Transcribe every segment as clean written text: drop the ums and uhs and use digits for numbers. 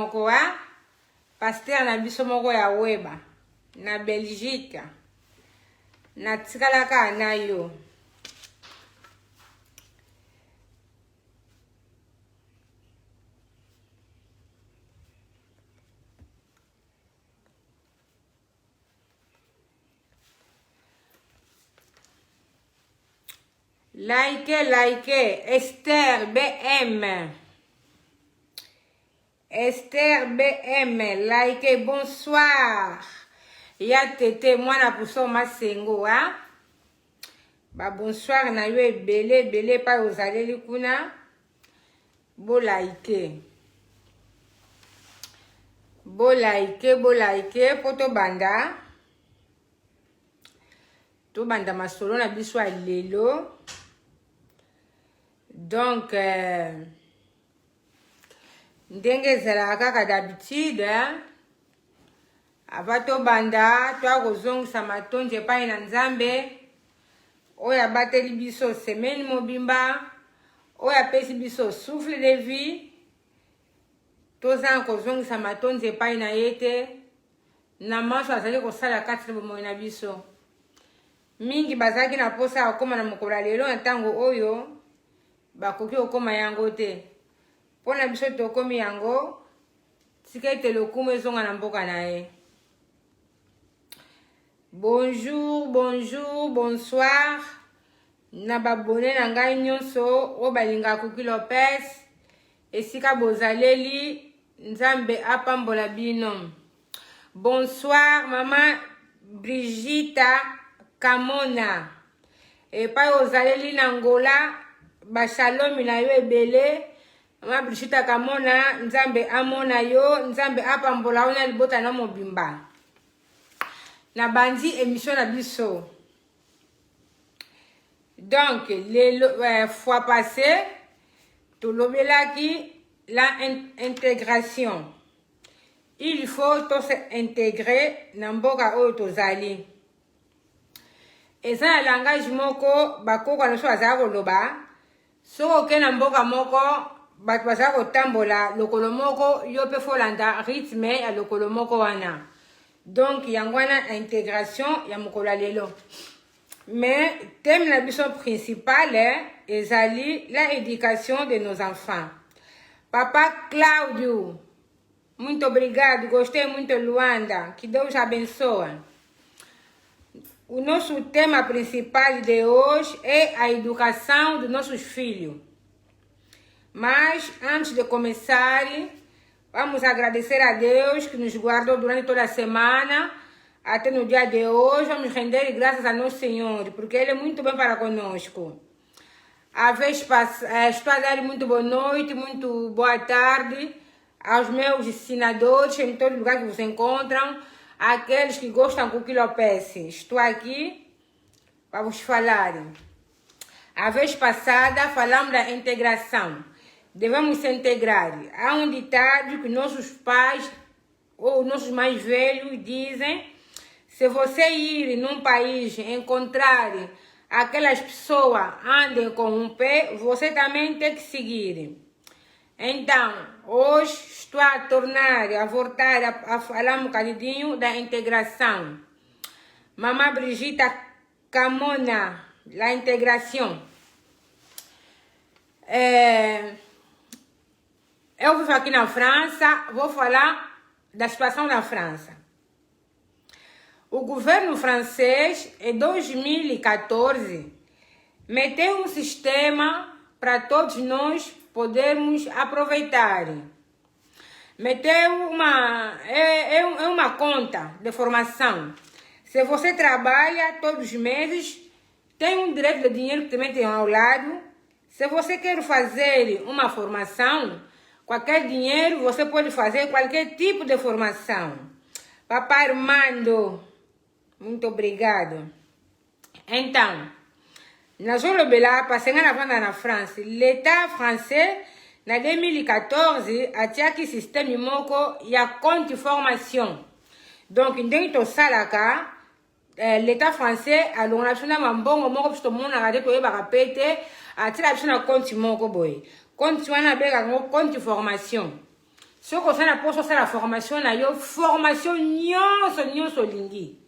moko ha pasteur na biso moko ya weba na Belgique na tikalaka na yo like Esther BM. Esther BM, like bonsoir. Ya tete mwana puso masengo ha. Ba bonsoir na yo ebele pa ozaleli kuna. Bo like poto banda. To banda masolo na biso ya lelo. Donc ndenge ezalaka kaka d'habitude ava tobanda twakozongisa matondi epai na nzambe oyo abateli biso semaine mobimba oyo apesi biso souffle de vie tozanga kozongisa matondi epai na ye te na maso azali kosala kati na bomoi na biso mingi bazalaki na posa ya kokóma na mokolo ya lelo na ntango oyo bakoki kokóma yango te mpona biso tokomi yango tika ete lokumu ezonga na mboka na ye. Bonjour, bonsoir na babone na ngai nyonso oyo balingaka Kuki Lopez esika bozaleli nzambe apambola bino. Bonsoir mama Brigitte Kamona epai ozaleli na Ngola bashalomi na yo ebele. Mama Brigitte Kamona nzambe amona yo nzambe apambola ona libota na mobimba na bandi émission na biso. Donc le fois passé tout lobelaki la intégration. Il faut tous s'intégrer na mboka oyo tozali. Eza na langage moko bakoko na so azala koloba soko ke na mboka moko bato bazala kotambola lokolo moko yo pe folanda rythme ya lokolo moko wana. Donc yango wana intégration ya mokolo ya lelo. Mais thème na biso principal ezali la éducation de nos enfants. Papa Claudio, muito obrigado, gostei muito Luanda, que Deus abençoe. O nosso tema principal de hoje é a educação dos nossos filhos. Mas, antes de começar, vamos agradecer a Deus que nos guardou durante toda a semana, até no dia de hoje. Vamos render graças a nosso Senhor, porque Ele é muito bem para conosco. Estou a dar muito boa noite, muito boa tarde aos meus ensinadores em todo lugar que vocês encontram, aqueles que gostam do Kuki Lopez. Estou aqui para vos falar. A vez passada falamos da integração. Devemos se integrar. Há um ditado que nossos pais ou nossos mais velhos dizem: se você ir num país encontrar aquelas pessoas andem com um pé, você também tem que seguir. Então, hoje estou a voltar a falar um bocadinho da integração. Mamãe Brigitte Kamona, a integração. Eu vivo aqui na França, vou falar da situação na França. O governo francês, em 2014, meteu um sistema para todos nós podermos aproveitar. Meteu uma conta de formação. Se você trabalha todos os meses, tem um direito de dinheiro que também tem ao lado. Se você quer fazer uma formação, qualquer dinheiro, você pode fazer qualquer tipo de formação. Papai Armando, muito obrigado. Então, nós vamos ver passando na França. L'État français, en 2014, a tiré système moko ya compte formation. Donc, dentro salaka, l'État français a l'onation na mambongo moko puisque mon a regardé que ba répéter a tiré na compte moko boy. Compte wana beka compte formation. Ce qu'on a pour ça la formation, formation nyonso lingi.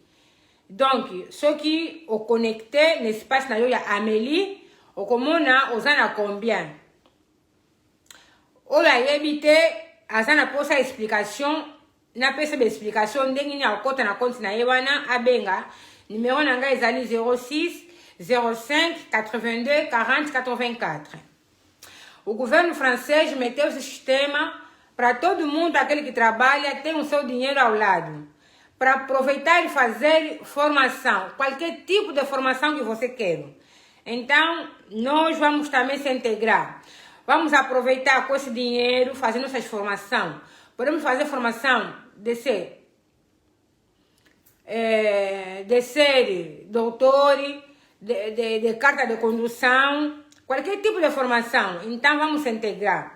Donc, ceux qui ont connecté l'espace, il y a Amélie, au comona, aux en a combien? On a évité, à ça pour sa explication, n'a pas cette explication, d'engi a côté na compte na yewana, abenga, numéro nanga ezali 06 05 82 40 84. O governo francês meteu esse sistema para todo mundo, aquele que trabalha, tem o seu dinheiro ao lado. Para aproveitar e fazer formação, qualquer tipo de formação que você queira. Então, nós vamos também se integrar. Vamos aproveitar com esse dinheiro, fazer nossas formações. Podemos fazer formação de ser doutor, de carta de condução, qualquer tipo de formação. Então, vamos se integrar.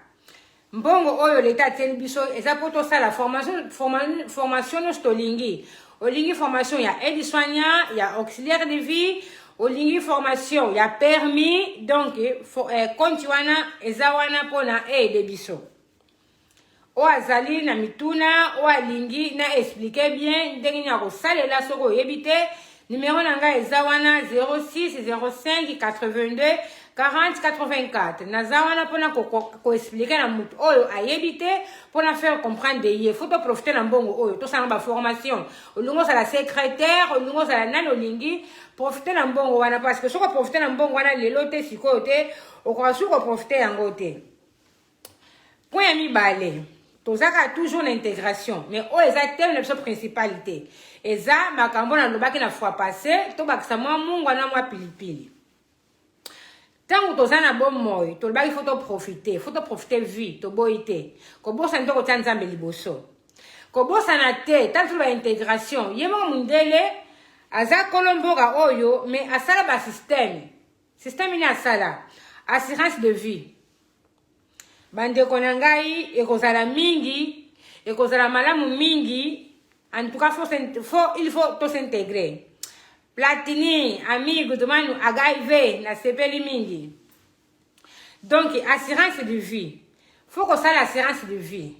Mbongo oyo l'État tieni biso eza poto sala formation no stolingi olingi formation ya aide soignant ya auxiliaire de vie olingi formation ya permis donc konti wana eza wana pona aide biso o azali na mituna o alingi na expliquer bien ndenge nya ko salela soko yebite numéro nanga eza wana 06 05 82 40 84. Nazawana pona ko expliquer na mutu oyo ayebite pona faire comprendre de ye. Faut profiter na mbongo oyo. To sa ba formation. Olungo sa la secrétaire, olungo sa la nano lingi, profiter na mbongo wana parce que soko profiter na mbongo wana lelo te siko te, okwa soko profiter yango te. Point mi balé. Tozaka toujours l'intégration, mais o eza thème na principalité. Eza makambo na lobaki na fois passé, to bakisa mwa mungu na mwa pilipili. Tant que tu as un bon moyen, il faut profiter vie, tu boité. Ko bossa ndo ko nzambe liboso. Ko bossa na te, tant que intégration, yema mundele aza kolomboka oyo, mais asala ba système. Système ni asala. Assurance de vie. Bande konangai ekozala mingi, ekozala malamu mingi, en tout cas il faut s'intégrer. Platini, amigo, demande HIV, na sepeli mingi. Donc, assurance de vie. Faut que ça l'assurance de vie.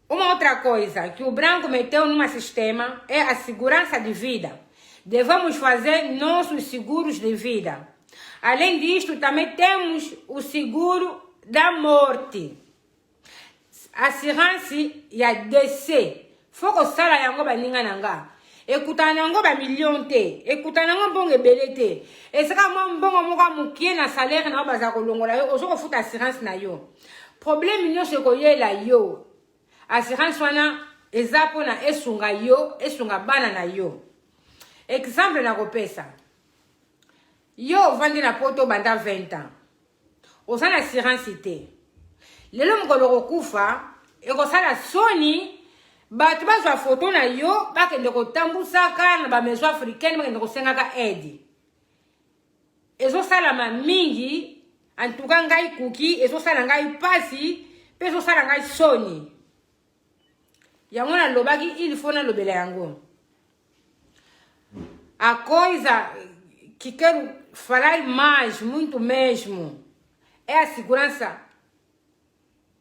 Uma outra coisa que o branco meteu num sistema é a segurança de vida. Devemos fazer nossos seguros de vida. Além disto, também temos o seguro da morte. Assurance e a DC. Faut que ça la yango baninga nanga. Écoutez nango ba million te, écoutez nango bonge belete. Et ça comme bongo moka mukie na salaire na baza ko longola yo, ozo ko futa assurance na yo. Problème nyo se ko yela yo. Assurance wana ezapo na esunga yo, esunga bana na yo. Exemple na ko pesa. Yo vandi na poto banda 20 ans. Osana assurance te. Lelo mkolo kokufa, eko sala soni batu bazwa photo na yo bakende kotambusaka na ba maison africaine bakende kosengaka aide. Ezo salama mingi en tout cas ngai kuki ezo sala ngai pasi pe ezo sala ngai soni. Yango na lobaki il faut na lobela yango. A coisa que quero falar mais, muito mesmo, é a segurança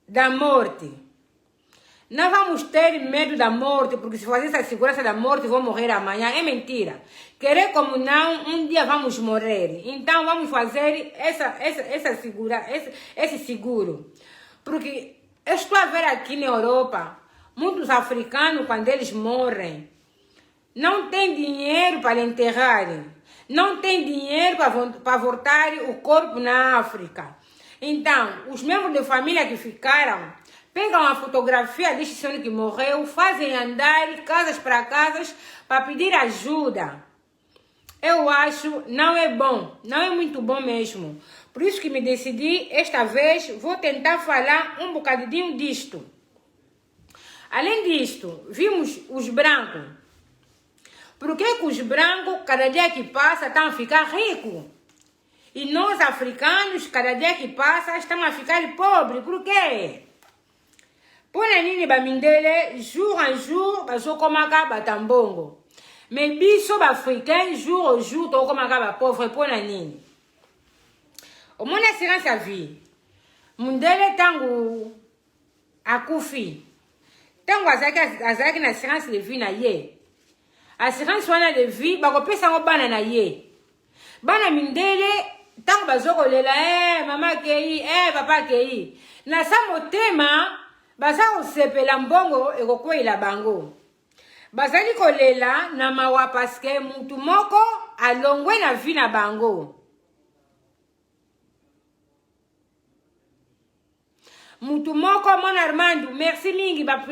da morte. Não vamos ter medo da morte, porque se fazer essa segurança da morte, vão morrer amanhã. É mentira. Querer como não, um dia vamos morrer. Então vamos fazer esse seguro. Porque eu estou a ver aqui na Europa, muitos africanos, quando eles morrem, não tem dinheiro para enterrar. Não tem dinheiro para voltar o corpo na África. Então, os membros de família que ficaram, pegam a fotografia deste senhor que morreu, fazem andar casas para casas para pedir ajuda. Eu acho não é bom, não é muito bom mesmo. Por isso que me decidi, esta vez, vou tentar falar um bocadinho disto. Além disto, vimos os brancos. Por que os brancos, cada dia que passa, estão a ficar ricos? E nós, africanos, cada dia que passa, estamos a ficar pobres. Por quê? Pona nini bamindele jour en jour bazokomaka batambongo. Mais biso ba africain jour au jour tokomaka ba pauvre pona nini. Omona assurance à vie. Mundele tangu akufi. Tango azalaki na assurance de vie na ye. Assurance wana de vie bakopesa ngo bana na ye. Bana mindele tango bazokolela mama kei papa kei. Na sa motema baza kosepela mbongo ekokwela bango. Bazali kolela na mawa paske mutu moko alongwe na vie na bango. Mutu moko mon Armando, merci mingi ba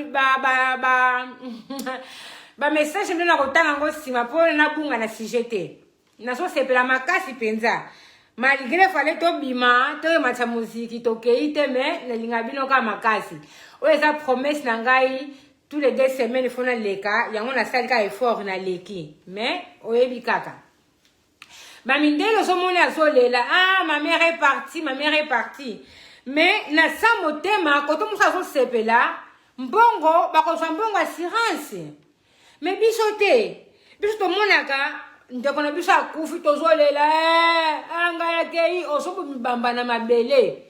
message ndo na kotanga ngo sima po na bunga na CGT. Na so sepela makasi penza. Malgré fallait to bima, to matcha musique to keite me na linga bino ka makasi. O eza promesse na ngai tous les 2 semaines fona leka, yango na sali ka effort na leki. Mais oyebi kaka. Ba mindelo so mona so lela, ma mère est partie. Mais na sa motema koto musa so sepela mbongo bakozwa mbongo assurance. Mais biso to monaka ndeko na biso akufi tozolela anga yake osobo mibamba na mabele.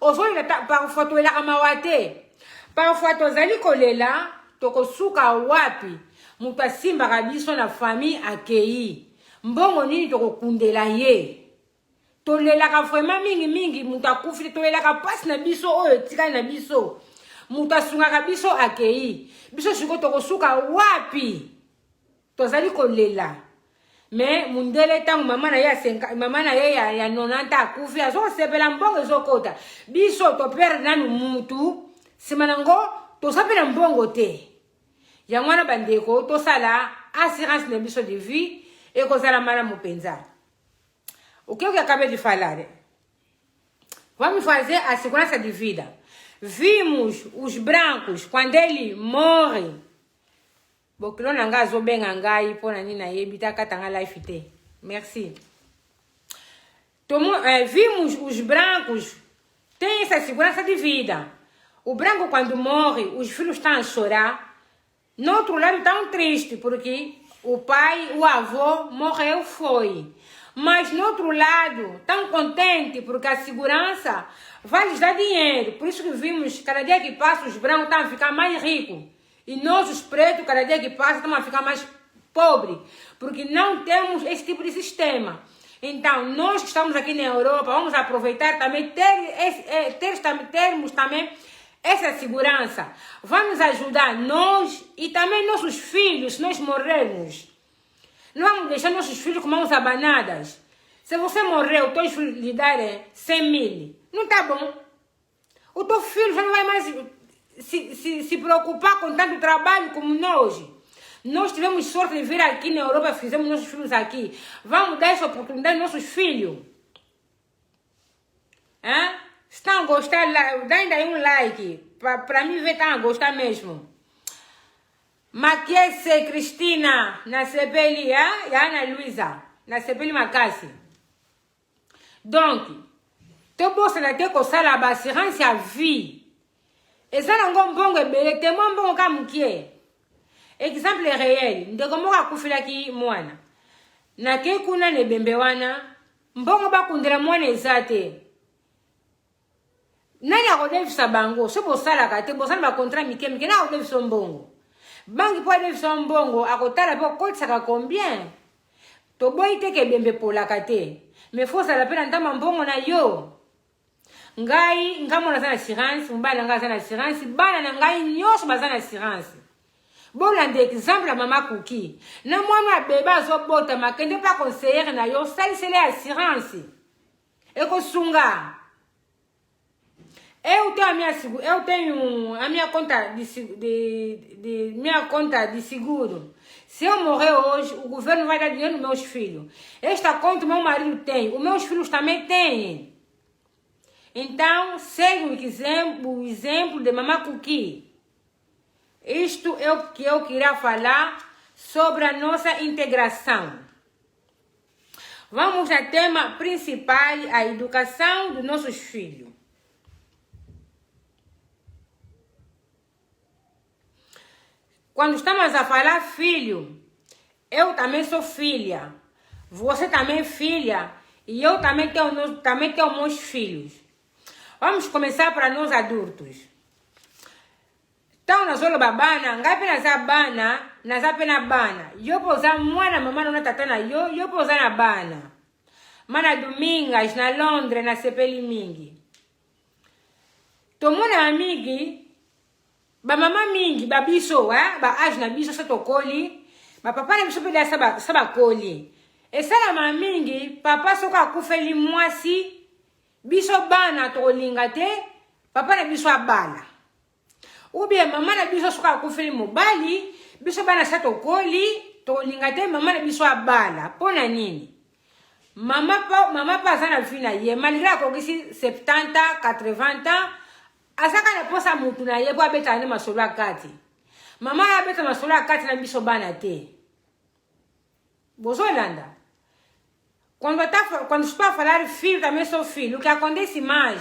Osolela parfois to ela kamawate. Parfois tozali kolela tokosuka wapi mutu asimbaka biso na famille akei. Mbongo nini tokokundela ye. Tolelaka vraiment mingi mutu akufi tolelaka pasi na biso oyo tikali na biso. Mutu asungaka biso akei. Biso siko tokosuka wapi. Tozali kolela. Mais mundele tangu mama na ye ya 90 akufi azo sepela mbongo ezokota. Biso to perdre nanu mutu simanango to sapela mbongo te. Yangwana bandeko to sala assurance na biso de vie e kozala mala mupenza. O que eu acabei de falar? Vamos fazer a segurança de vida. Vimos os brancos quando ele morre. Bokilo nanga zo benga ngai pona nina yebita katanga life te. Merci. Vimos os brancos têm essa segurança de vida. O branco quando morre, os filhos estão a chorar. No outro lado estão tristes porque o pai, o avô morreu foi. Mas no outro lado, tão contente porque a segurança vai lhes dar dinheiro. Por isso que vimos, cada dia que passa, os brancos estão a ficar mais ricos. E nós, os pretos, cada dia que passa, estamos a ficar mais pobres. Porque não temos esse tipo de sistema. Então, nós que estamos aqui na Europa, vamos aproveitar também, termos também essa segurança. Vamos ajudar nós e também nossos filhos, se nós morrermos. Não vamos deixar nossos filhos com mãos abanadas. Se você morreu, teus filhos lhe darem 100 mil, não tá bom. O teu filho já não vai mais se preocupar com tanto trabalho como nós. Nós tivemos sorte de vir aqui na Europa, fizemos nossos filhos aqui. Vamos dar essa oportunidade aos nossos filhos. Se estão a gostar, dá ainda aí um like. Para mim ver, estão a gostar mesmo. Maquiese Cristina, na CPLI, e Ana Luisa, na CPLI Macassi. Donc, tu bolsa na te kosala ba assurance à vie. Et ça n'a pas bon ebele, te mon bon comme qui est. Exemple réel, ndeko moka kufila ki mwana. Na ke kuna ne bembe wana, mbongo ba kundira mwana ezate. Nani akodefisa bango, so bosala kate, bosala ba contrat mike na akodefisa mbongo. Bangi po adefisa mbongo, akotala po kotisaka combien. To boy teke bembe pola kate. Me fosa la pena ntama mbongo na yo. Ngai ngamona sana assurance, mbana nga sana assurance, bana na ngai nyos bazana assurance. Bon de exemple mama Kuki. Na mwana beba zo bota makende pa conseiller na yo sali sele assurance. Eko sunga. Eu tenho a minha conta minha conta de seguro. Se eu morrer hoje, o governo vai dar dinheiro aos meus filhos. Esta conta meu marido tem, os meus filhos também têm. Então, segue o exemplo de Mama Kuki. Isto é o que eu queria falar sobre a nossa integração. Vamos ao tema principal, a educação dos nossos filhos. Quando estamos a falar filho, eu também sou filha. Você também é filha. E eu também tenho meus filhos. Vamos começar para nós adultos. Tant nazolo babana, ngapi naza bana, naza pena bana. Yo poza mwana mama na tata na yo poza na bana. Mana Domingas na Londres na sepeli mingi. Tomona amigi ba mama mingi ba biso ba age na biso sa tokoli, ba papa na biso pele saba koli. Esala ma mingi papa soka akufeli mwasi biso bana tolinga te, papa na biso abala. Ou bien maman na biso soka akufeli mobali, biso bana sa tokoli, tolinga te maman na biso abala. Pona nini? Mama pa sana fina ye, malgré akokisi 70, 80 ans, asaka na posa mutu na ye, po abeta ane masolo akati. Mama abeta masolo akati na biso bana te. Bozo landa. Quando se para falar filho, também sou filho. O que acontece mais,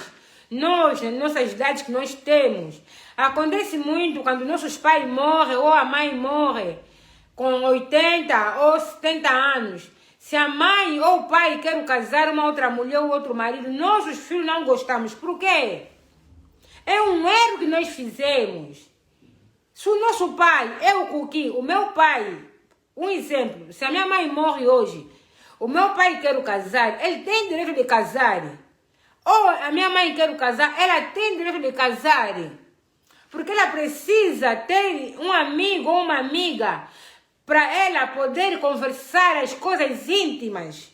nós, nas nossas idades que nós temos, acontece muito quando nossos pais morrem ou a mãe morre com 80 ou 70 anos. Se a mãe ou o pai quer casar uma outra mulher ou outro marido, nós os filhos não gostamos. Por quê? É um erro que nós fizemos. Se o nosso pai, o meu pai, um exemplo, se a minha mãe morre hoje, o meu pai quer casar, ele tem direito de casar. Ou a minha mãe quer casar, ela tem direito de casar. Porque ela precisa ter um amigo ou uma amiga para ela poder conversar as coisas íntimas.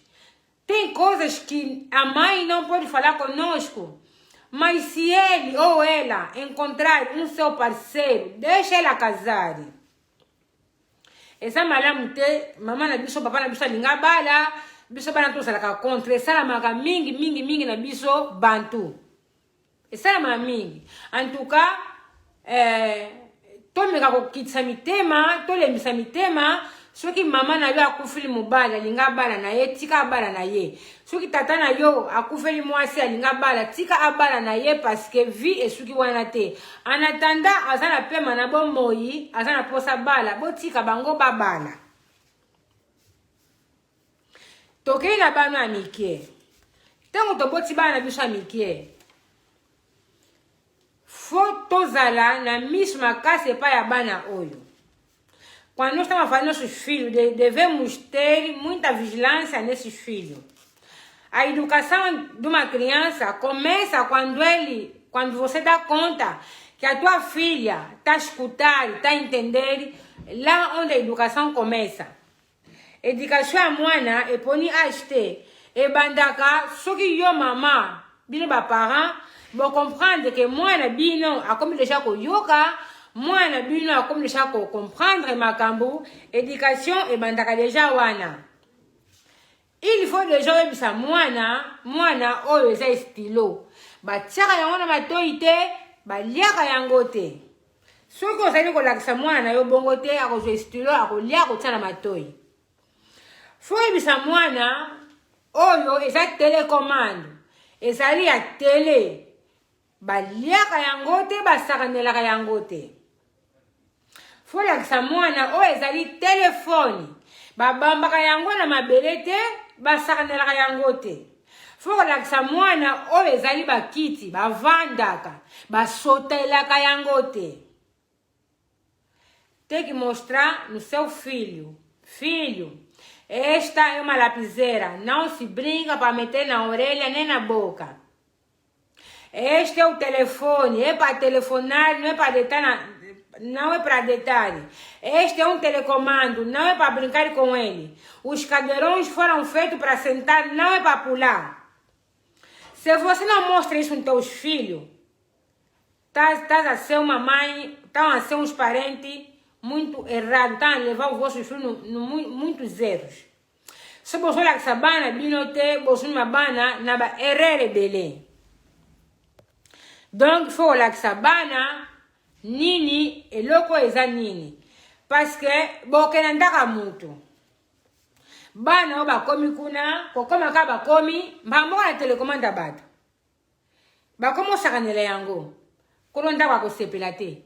Tem coisas que a mãe não pode falar conosco. Mas se ele ou ela encontrar um seu parceiro, deixa ela casar. Essa malamute, mamãe na bicho, papai na bicho linga bala, bicho bana tu salaka contra, essa maga mingi na bicho bantu. Essa mingi. En tout cas, tome kako kitsa mitema, tole misa mitema, soki mama na yo akufeli mobala linga bala na ye, tika bala na ye. Soki tata na yo akufeli mwasi linga bala, tika abala na ye parce que vie et soki wana te. En attendant, azana pema na bon moyi, azana posa bala, bo tika bango babala. Toke na bano amike. Tango to boti bana biso amike. Faut tozala na miso makasi pa ya bana oyo. Quando nós estamos fazendo nossos filhos, devemos ter muita vigilância nesses filhos. A educação de uma criança começa quando você dá conta que a tua filha está a escutar, está a entender, lá onde a educação começa. Educação a mwana e poni acheter e bandaka soki yo mama bino ba parents vont comprendre que mwana bino a comme déjà ko yoka mwana bino a comme déjà ko comprendre makambu éducation e bandaka déjà wana. Il faut déjà ebisa mwana oyo eza stylo ba tiaka yango na matoi te ba liaka yango te. Soki ozali kolakisa mwana na yo bongo te akozwa stylo akolia kotia na matoi. Faut ebisa mwana oyo eza télécommande ezali ya télé baliaka yango te basakanelaka yango te. Faut lakisa mwana oyo ezali téléphone babambaka yango na mabele te basakanelaka yango te. Faut lakisa mwana oyo ezali bakiti bavandaka basotelaka yango te. Tem que mostrar no seu filho, esta é uma lapiseira, não se brinca para meter na orelha nem na boca. Este é o telefone, é para telefonar, não é para deitar, não é para deitar. Este é um telecomando, não é para brincar com ele. Os cadeirões foram feitos para sentar, não é para pular. Se você não mostra isso nos teus filhos, estás a ser uma mãe, estão a ser uns parentes muito errado, estão a levar os vossos filhos muitos erros. Se você olhar que essa bana, binote, você não bana, na ba errere belé. Donc, il faut olhar que essa bana, nini, e louco eza nini. Parce que, boke nandaka muito. Bana oba komi kuna, kokoma ka ba komi, mbambo na telekomanda bato. Ba komo sakanele yango. Kolonda kwa kosepela te.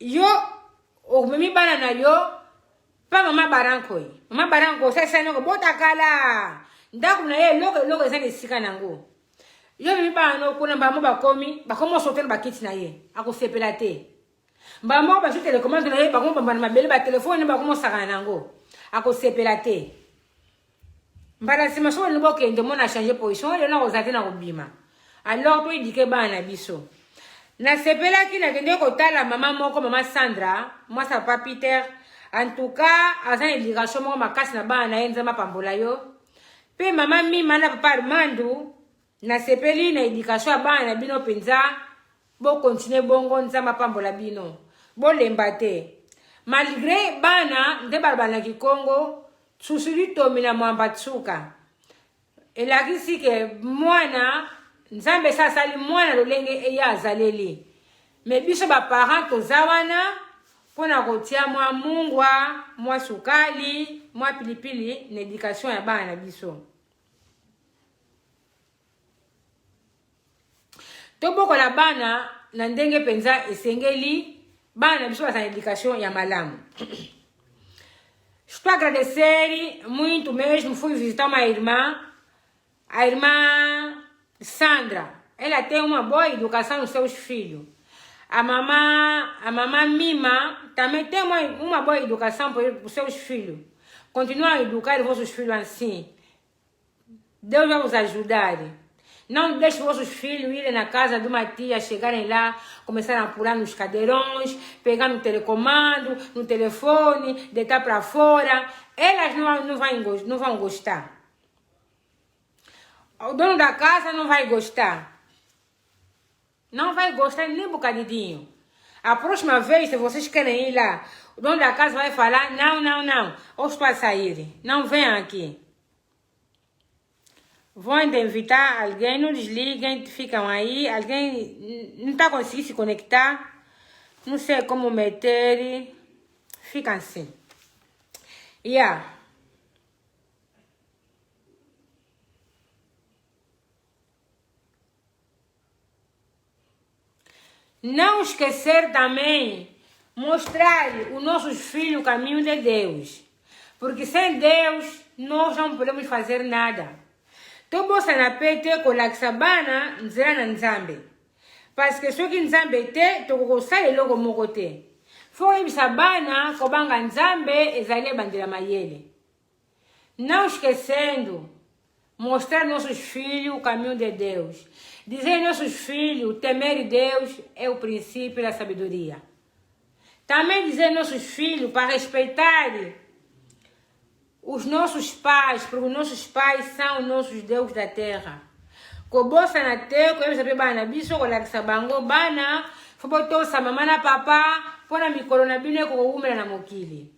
Yo, okumemi bana na yo, pa mama baranko yi. Mama baranko, sasa noko, bota kala. Ndaku na ye, loko eza nesika nango. yo mi bana kuna mbamo bakomi sotel bakiti na ye akosepela te mbamo ba sur télécommande na ye bakomo bambana mabele ba téléphone bakomo saka nango akosepela te mbala sima so ni bokende mona changer position le na kozate na kobima alors to idike bana biso na sepela ki na kende kotala mama moko mama Sandra moi ça pas Peter en tout cas azan éducation moko makasi na bana ye nzama pambola yo pe mama Mima na papa Armando na sepeli na éducation ya bana bino penza bo continuer bongo nzama pambola bino bo lemba te malgré bana nde bana ki Congo susuli tomina mwamba tsuka elakisi ke mwana nzambe sasali mwana lolenge eya azaleli me biso ba parents tozawana pona kotia mwa mungwa mwa sukali mwa pilipili na éducation ya bana biso toboko la bana na ndenge penza esengeli bana biso basa éducation ya malamu. Estou a agradecer muito mesmo. Fui visitar uma irmã, a irmã Sandra. Ela tem uma boa educação nos seus filhos. A mamã Mima também tem uma boa educação para os seus filhos. Continua a educar os vossos filhos assim. Deus vai os ajudar. Não deixe vossos filhos irem na casa de uma tia, chegarem lá, começarem a pular nos cadeirões, pegar no telecomando, no telefone, deitar para fora. Elas não vão gostar. O dono da casa não vai gostar. Não vai gostar nem um bocadinho. A próxima vez, se vocês querem ir lá, o dono da casa vai falar, não. Ou estou a sair. Não venham aqui. Vão invitar alguém, não desliguem, ficam aí. Alguém não está conseguindo se conectar. Não sei como meter. Fica assim. Yeah. Não esquecer também mostrar os nossos filhos o caminho de Deus. Porque sem Deus nós não podemos fazer nada. Tobosa na pete kolakisa bana nzela na nzambe. Parce que soki nzambe te tokokosala eloko moko te. Fo yebisa bana kobanga nzambe ezali bandela mayele. Não esquecendo mostrar nossos filhos o caminho de Deus. Dizer aos nossos filhos temer Deus é o princípio da sabedoria. Também dizer aos nossos filhos para respeitar os nossos pais, porque os nossos pais são os nossos deuses da terra. Kobosa na te, ko saber bana biso ko lakisa bango bana, fo botosa mama na papa, pona mikolo na bino ko umela na mokili.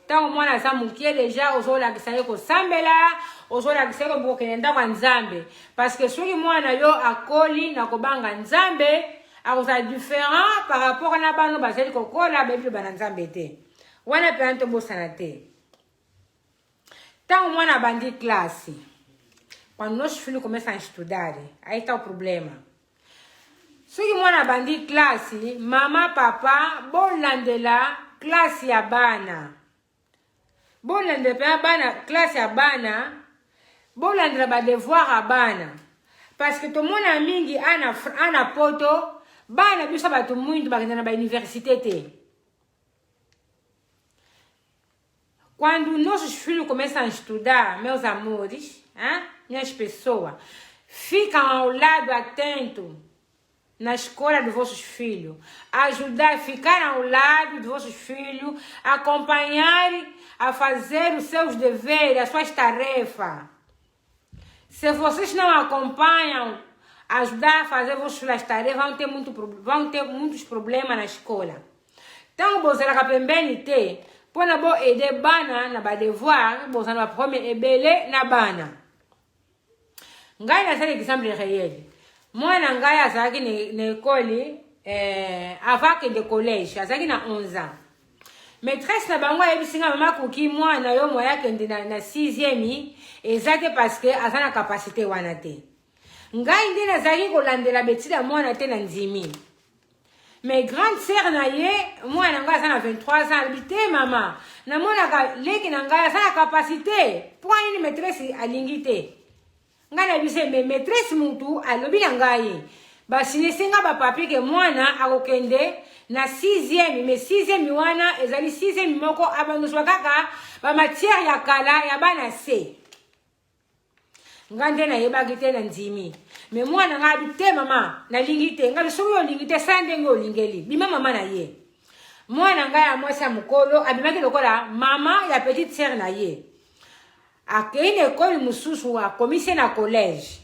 Tango mwana sa mokili ja ozolakisa ye ko sambela, ozolakisa ko bokenda kwa nzambe. Parce que soki mwana yo akoli na kobanga nzambe, akoza différent par rapport na bano bazali kokola bebi bana nzambe te. Wana pe anto bosa na te. Então, mwana bandi classe. Quando nossos filhos começam a estudar, aí está o problema. Se o mwana bandi classe, mamá, papá, bolandela classe abana. Bolandela bana classe abana, bolandela ba devoir abana. Parce que todo mundo mingi ana poto, bana biso bato muito bagenda na université te. Quando nossos filhos começam a estudar, meus amores, minhas pessoas, ficam ao lado atento na escola dos vossos filhos, ajudar, ficar ao lado dos vossos filhos, acompanhar a fazer os seus deveres, as suas tarefas. Se vocês não acompanham, ajudar a fazer vossos filhos as tarefas, vão ter muitos problemas na escola. Então, você vai aprender pona bo aider bana na ba devoir, bo sana ba premier ebele na bana. Ngai na sala exemple réel. Mwana ngai azaki na école avant que de collège, azaki na 11 ans. Maîtresse na bango yebisinga mama kuki mwana yo moya kende na 6e ezate parce que azana capacité wana te. Ngai ndi nazaki kolandela betida mwana te na nzimi. Mes grandes sœurs na ye, moi nanga ça na 23 ans, habité maman. Na mona ka leki nanga ça na capacité. Pourquoi une maîtresse a lingité? ngana bise me maîtresse mutu alobi na ngai basinesenga bapapier ke mwana akokende na 6e mais 6e wana ezali 6e moko abandoswa kaka bamatière ya kala ya bana C nga nde nayebaki te na ndimi me mwana nga abi te mama nalingi te nga soki olingi te sala ndenge olingeli bima mama na ye mwana nga ya mwasi ya mokolo abimaki lokola mama ya petite sœur na ye akei na ekole mosusu akomise na collège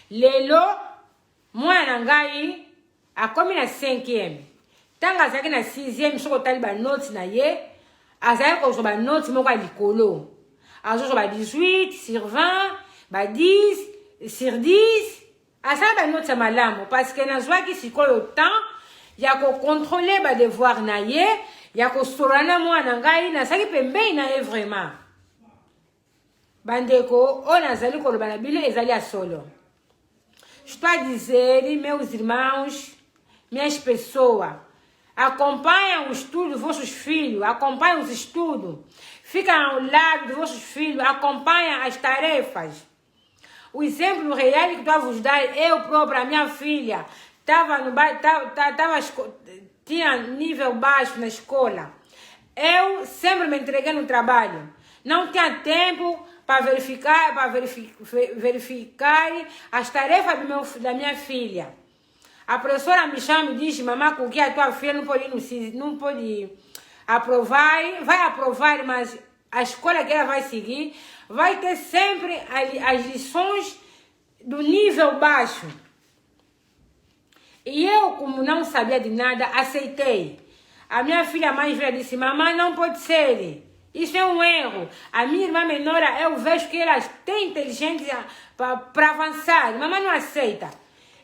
lelo mwana ngai akomi na 5e ntango azalaki na 6e soko otali banoti na ye azalaki kozwa banoti moko ya likolo azozwa ba 18 sur 20 ba 10 sur 10 asala banoti ya malamu parce que nazwaki sikoyo temps ya kokontrole badevoir na ye ya kosola na mwana ngai nazalaki pembeni na ye vraiment bandeko oyo nazali koloba na bino ezali ya solo. Estou a dizer, meus irmãos, minhas pessoas, acompanhem o estudo dos vossos filhos, acompanhem os estudos, fiquem ao lado dos vossos filhos, acompanhem as tarefas. O exemplo real que estou a vos dar, eu própria, minha filha, tinha nível baixo na escola. Eu sempre me entreguei no trabalho. Não tinha tempo para verificar as tarefas da minha filha. A professora me chama e diz, mamãe, com que a tua filha não pode aprovar, vai aprovar, mas a escola que ela vai seguir vai ter sempre as lições do nível baixo. E eu, como não sabia de nada, aceitei. A minha filha mais velha disse, mamãe, não pode ser. Isso é um erro. A minha irmã menor, eu vejo que ela tem inteligência para avançar. Mamãe não aceita.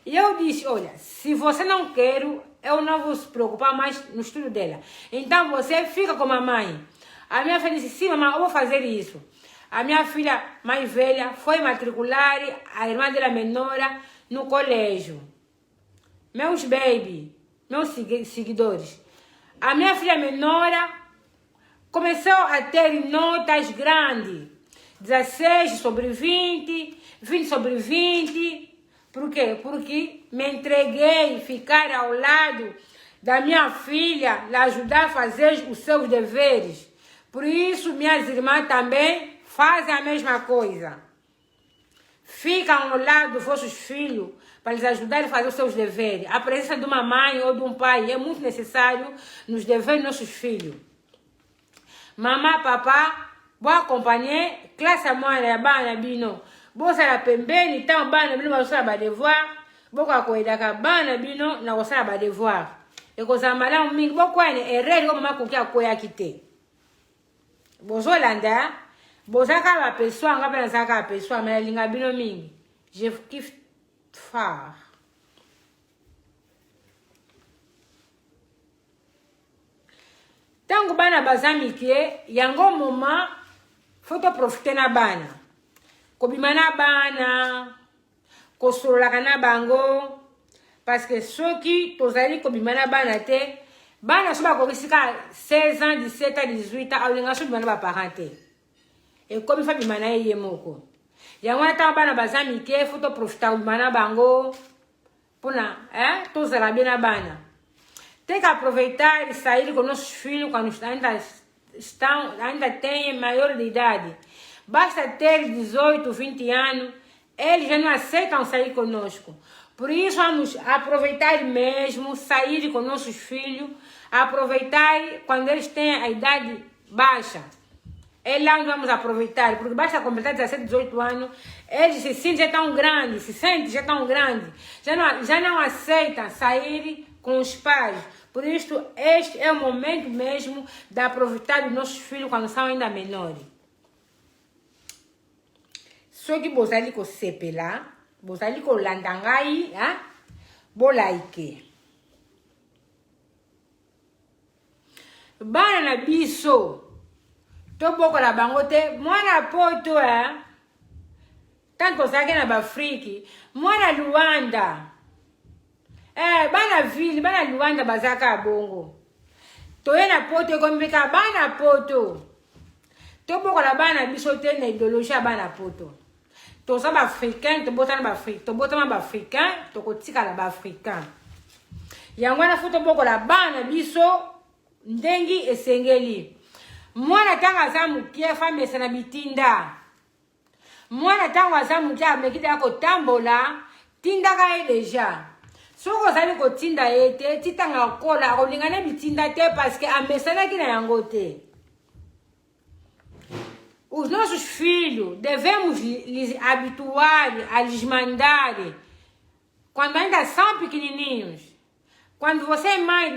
E eu disse, olha, se você não quer, eu não vou se preocupar mais no estudo dela. Então você fica com a mamãe. A minha filha disse, sim, mamãe, eu vou fazer isso. A minha filha mais velha foi matricular a irmã dela menor no colégio. Meus baby, meus seguidores. A minha filha menor começou a ter notas grandes. 16 sobre 20, 20 sobre 20. Por quê? Porque me entreguei a ficar ao lado da minha filha, lhe ajudar a fazer os seus deveres. Por isso, minhas irmãs também fazem a mesma coisa. Ficam ao lado dos vossos filhos para lhes ajudar a fazer os seus deveres. A presença de uma mãe ou de um pai é muito necessário nos deveres dos nossos filhos. Mamá, papá, boa companhia, classe a mãe da bana bino. Boa la pembeni, então bana bino vai usar para devoir. Boa coisa que bana bino na usar para devoir. E coisa malão mingi, boa coisa é rei como mamá que a coisa aqui tem. Boa Holanda, boa cada pessoa, não vai pensar cada pessoa, mas a língua bino mingi. Je kiffe far. Tango bana bazami kie, yango moma foto profite na bana. Kobima na bana, kosolola na bango, parce que soki tozali kobima na bana te, bana soba kokisika 16 ans, 17 ans, 18 ans, alinga sobi bana ba parente. E komi fa bima na ye moko. Yango na tango bana bazami kie, foto profite kobima na bango, puna, tozala bem na bana. Tem que aproveitar e sair com nossos filhos quando ainda têm maior de idade. Basta ter 18, 20 anos, eles já não aceitam sair conosco. Por isso vamos aproveitar mesmo, sair com nossos filhos, aproveitar quando eles têm a idade baixa. É lá onde vamos aproveitar, porque basta completar 17, 18 anos, eles se sentem já tão grandes, já não aceitam sair com os pais. Por isso, este é o momento mesmo de aproveitar dos nossos filhos quando são ainda menores. Só que bozali ko sepela, bozali ko landangai, bolaike. Bana na biso, to boko la bangote, mwana poto, tanto zake na bafriki, mwana Luanda. Bana vili, bana Luanda bazaka bongo. Toye na poto kombika bana poto. tobokola bana biso te na idéologie ya bana poto. Toza baafricain, tobotana baafricain, tokotikala baafricain. Yango wana fo tobokola bana biso ndengi esengeli. Mwana tanga aza mukie fa mesa na bitinda. Mwana tanga aza mukie amekita ya kotambola, tindaka ye deja. Soko zali kotinda ye te, titanga kola, akolingana bitinda te parce que amesanaki na yango te. Os nossos filhos devemos lhes habituar a lhes mandar quando ainda são pequenininhos. Quando você é mãe,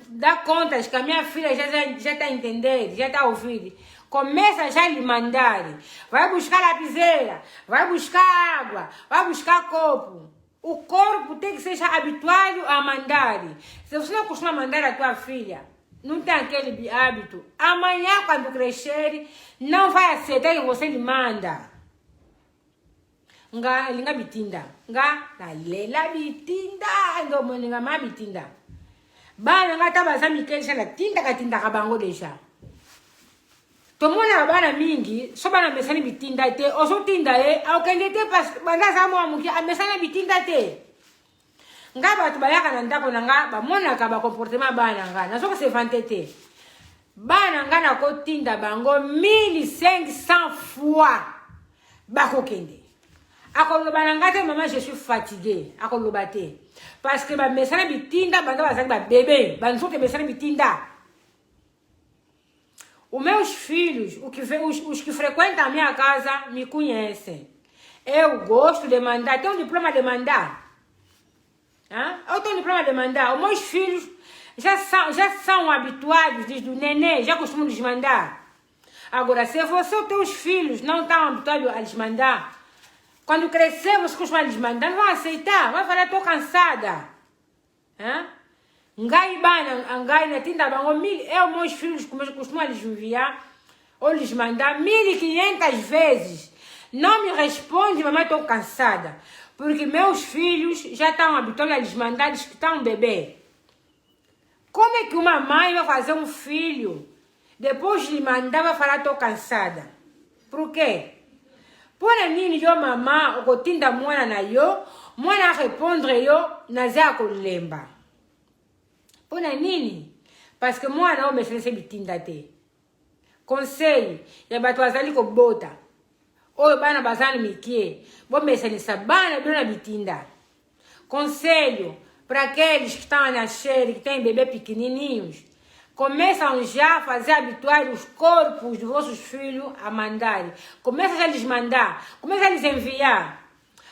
dá contas que a minha filha já está entendendo, já está ouvindo. Começa já a lhe mandar. Vai buscar lapiseira, vai buscar água, vai buscar copo. O corpo tem que ser habituado a mandar. Se você não costuma mandar a tua filha, não tem aquele hábito, amanhã quando crescer, não vai aceitar que você lhe manda. Nga linga bitinda. Nga na lela bitinda. Nga moninga ma bitinda. Bana nga tabaza mikesha la tinda katinda kabango deja. Tomona bana mingi, so bana mesani bitinda te, oso tinda aukende te pas banda samo amuki amesana bitinda te. Nga batu bayaka na ndako na nga bamona ka ba comportement bana nga. Na soko se vante te. Bana nga na kotinda bango 1500 fois bakokende. Akoloba na nga te maman je suis fatiguée. Akoloba te. Parce que ba mesana bitinda banda bazali ba bebê, ba nsote mesana bitinda. Os meus filhos, os que frequentam a minha casa, me conhecem. Eu gosto de mandar. Tenho um diploma de mandar. Eu tenho um diploma de mandar. Os meus filhos já são habituados desde o neném, já costumam lhes mandar. Agora, se você ou teus filhos não estão habituados a lhes mandar, quando crescer, você costuma lhes mandar, não vão aceitar. Vai falar, estou cansada. Ngai bana, ngai na tinda bango meus filhos costumam lhes enviar ou lhes mandar 1500 vezes. Não me responde, mamãe, estou cansada. Porque meus filhos já estão habituados a lhes mandar, eles que estão bebê. Como é que uma mãe vai fazer um filho, depois de lhe mandar, vai falar, estou cansada? Por quê? Por nini yo mamã, o cotinda mwana na yo, mwana respondre yo, na zé kolemba. Pona nini? Parce que moi não me fazer bitinda te. Conselho, ya batu azali ko bota. Oyo bana bazani mikie, bo mesani sabana dona bitinda. Conselho para aqueles que estão a nascer, que têm bebê pequenininhos, começam já a fazer habituar os corpos dos vossos filhos a mandarem. Começa já a lhes mandar, começa a lhes enviar.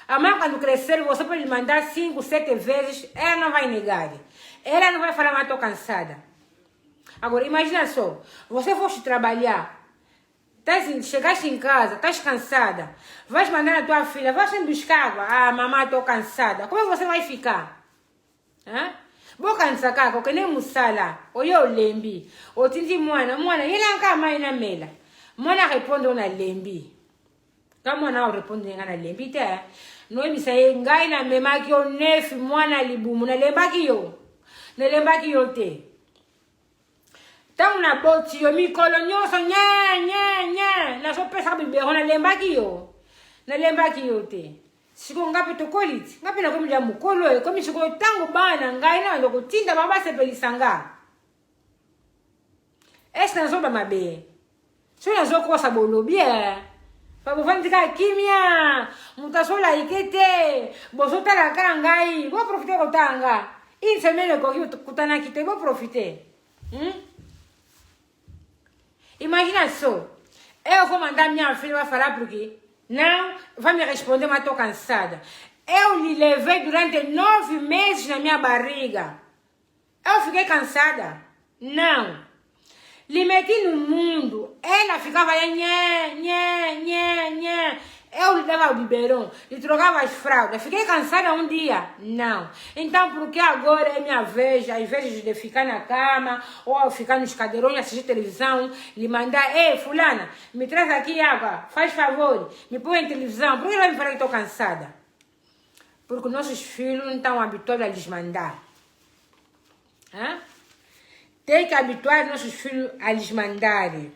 Amanhã quando crescer, você pode lhe mandar 5, 7 vezes, ela não vai negar. Ela não vai falar, mas estou cansada. Agora, imagina só. Você foste trabalhar. Chegaste em casa, estás cansada. Vais mandar a tua filha, vais buscar água. Ah, mamãe, estou cansada. Como é que você vai ficar? Vou cansar, caco, que nem musala. Ou eu lembi. Ou tinti mwana, ele não quer mais na mela. Mwana responde na lembi. Como não responde na lembi, tá? Não me sai, ngai na mema que eu nefe, mwana libumu, na lemba que eu. Nelemba ki yote. Tangu na boti yo mikolo nyoso nye. Na so pesa bibero nelemba ki yo. Nelemba ki yote. Siko ngapi to koliti. Ngapi na komi ya mukolo e. Komi siko tangu bana ngai na ndoko tinda baba sepelisanga. Esta nazo ba mabe. So nazo kosa bolobi e. Pabo vandika kimia. Mutasola ikete. Bosota la kara ngai. Bo profite ko tanga. Une semaine kutana kite, vou profiter. Imagina só. Eu vou mandar minha filha vai falar porque não vai me responder, mas estou cansada. Eu lhe levei durante 9 meses na minha barriga. Eu fiquei cansada? Não. Lhe meti no mundo. Ela ficava nhé. Eu lhe dava o biberon, lhe trocava as fraldas. Fiquei cansada um dia? Não. Então, por que agora é minha vez, às vezes de ficar na cama, ou ficar nos cadeirões, assistir televisão, lhe mandar, ei, fulana, me traz aqui água, faz favor, me põe em televisão. Por que ela me fala que estou cansada? Porque nossos filhos não estão habituados a lhes mandar. Tem que habituar nossos filhos a lhes mandarem.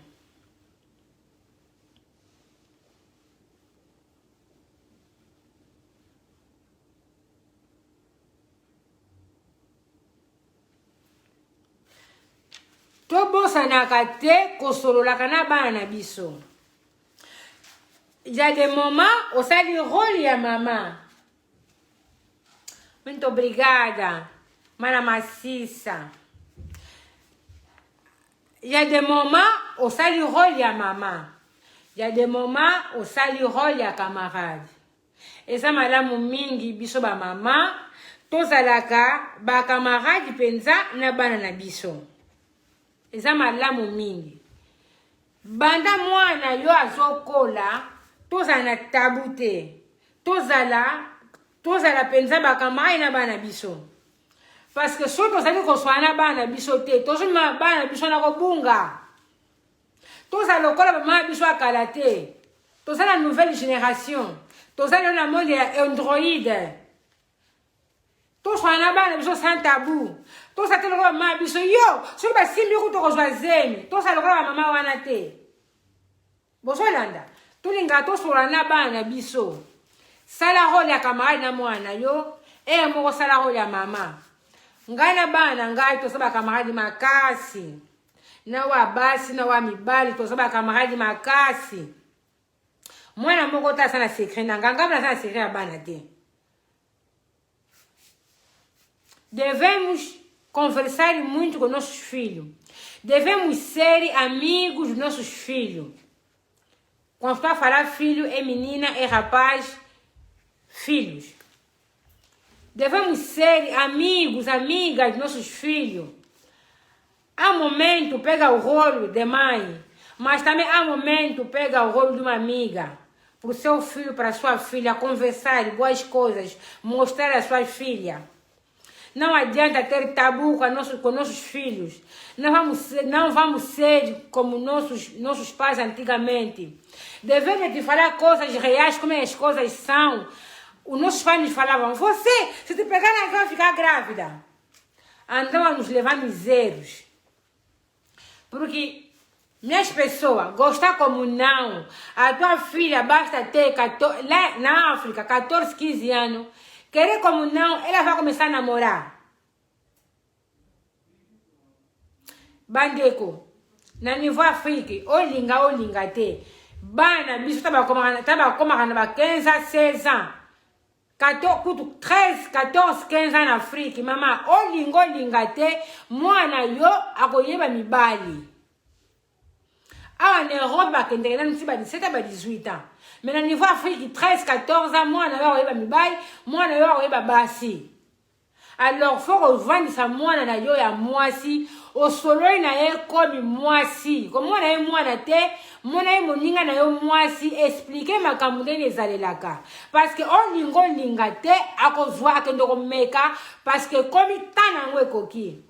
tobosanaka te kosololaka na bana na biso. Il y a des moments où ça dit rôle ya maman. Muito obrigada, mana maciça. Il y a des moments où ça dit rôle ya maman. Il y a des moments où ça dit rôle ya camarade. Et ça malamu mingi biso ba maman, tozalaka ba camarade penza na bana na biso. Et ça malamu mingi. Banda mwana yo azokola, tozala na tabu te. Tozala penza ba camarade na bana biso. Parce que so tozali koswa na bana biso te, tozuma bana biso na kobunga. Tozala lokola ba mama biso akala te. Tozala la nouvelle génération. Tozala na monde ya Android. Tozwa na bana biso sans tabou. Tozala te lokola ba mama biso yo, so ba simbi ku tokozwa zemi. Tozala lokola ba mama wana te. Bozolanda. Tulinga tosola na bana biso. Sala role ya camarade na mwana yo, e moko sala role ya mama. Ngana bana ngai tosaba camarade makasi. Na wa basi na wa mibali tosaba camarade makasi. Mwana moko ta sana secret na nganga na sana secret ya bana te. Devemos conversar muito com nossos filhos. Devemos ser amigos dos nossos filhos. Quando está a falar filho, é menina, é rapaz, filhos. Devemos ser amigos, amigas dos nossos filhos. Há momento pega o rolo de mãe, mas também há momento pega o rolo de uma amiga. Para o seu filho, para a sua filha, conversar boas coisas, mostrar a sua filha. Não adianta ter tabu com nossos filhos. Não vamos ser como nossos pais antigamente. Devemos te falar coisas reais, como as coisas são. Os nossos pais nos falavam, você, se te pegar na vai ficar grávida. Andavam a nos levar misérios. Porque minhas pessoas, gostar como não, a tua filha basta ter, lá na África, 14, 15 anos, querer como não, ela vai começar a namorar. Bandeko, na nível África, olinga te, bana, bicho tava como na 15 a 16 ans, 13, 14, 15 ans na África, mama, olinga te, mwana yo, akoyeba mibali. Ah, en Europe, bakendeke, nan si ba 17 ba 18 ans. Mais na niveau Afrique, 13, 14 ans, mwana yo akoyeba mibali, mwana yo akoyeba basi. Alors, faut revendre mwana na yo ya mwasi, o solo na ye komi mwasi. Comme mwana ye mwana te, mwana ye moninga na yo mwasi, expliquer makambo ndenge ezalelaka. Parce que olinga te, akozwa akendoko meka, parce que komi tana ngo ekoki.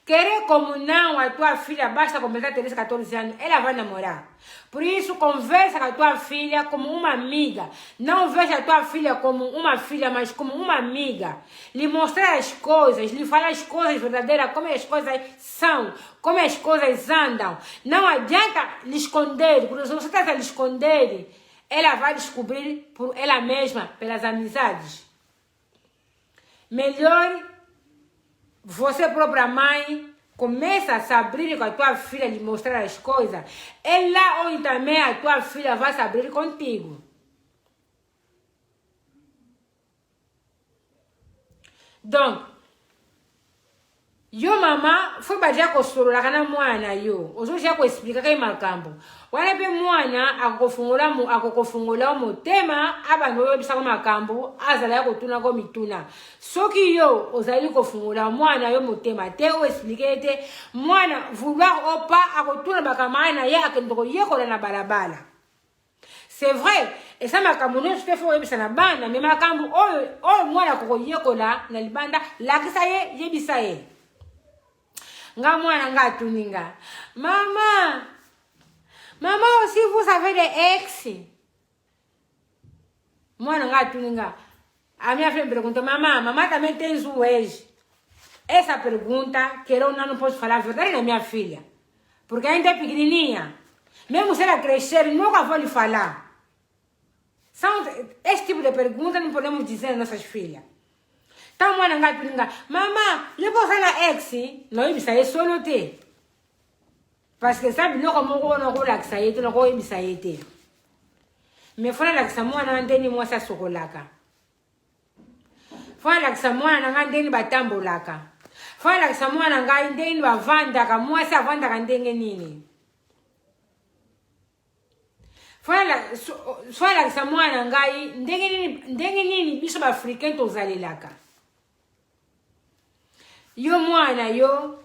Querer como não a tua filha basta completar 13, 14 anos, ela vai namorar. Por isso, conversa com a tua filha como uma amiga. Não veja a tua filha como uma filha, mas como uma amiga. Lhe mostrar as coisas, lhe falar as coisas verdadeiras, como as coisas são, como as coisas andam. Não adianta lhe esconder, porque se você está a lhe esconder, ela vai descobrir por ela mesma, pelas amizades. Melhor você própria mãe começa a se abrir com a tua filha, lhe mostrar as coisas. Ela ou também a tua filha vai se abrir contigo. Donc, yo mama foi badia kosolola kana mwana yo. Ozoji ya kuexplica kai makambo. Wana pe mwana akokofungula motema abano yo bisa ko makambo azala ya kotuna ko mituna. Soki yo ozali kofungula mwana yo motema te o expliquer te mwana vouloir ou pas akotuna bakamana ya akendoko yekola na balabala. C'est vrai, et ça makambo no te fo yebisa na bana, mais makambo oyo mwana koko yekola na libanda lakisa ye yebisa ye. Nga mwana nga tuninga. Maman aussi vous avez des ex. Mwana nga tuninga. A minha filha me perguntou, mamãe também tem um ex. Essa pergunta, que eu não posso falar a verdade na minha filha. Porque ainda é pequenininha. Mesmo se ela crescer, nunca vou lhe falar. Esse tipo de pergunta não podemos dizer às nossas filhas. Tá mwana nga tulinga. Mama, je peux faire la ex. Non, il s'est soloté. Parce que ça, il comme on a la ça y est, on a ça y est. Mais faut la ça moi na ndeni moi ça sokolaka. Faut la ça moi na ndeni batambolaka. Faut la ça moi na ndeni bavanda ka moi ça vanda ka ndenge nini. Faut la ça moi na ngai ndenge nini biso ba africain tozalelaka. Yo mwana yo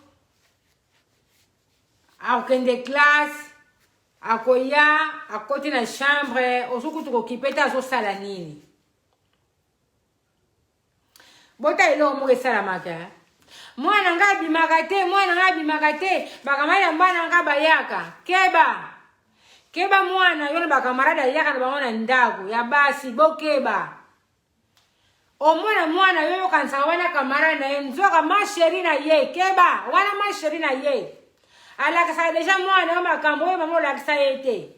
akende classe akoya akoti na chambre osokutu kokipeta azosala nini bota ilo mo esala maka mwana ngabi magate bakamala mbana ngaba yaka keba mwana yona bakamarada yaka na bangona ndaku ya basi bokeba mwana yoyo kansa wana kamarada na nzoka masheri na ye keba wana masheri na ye alakasa deja mwana yo makambo yo mamo lakisa yete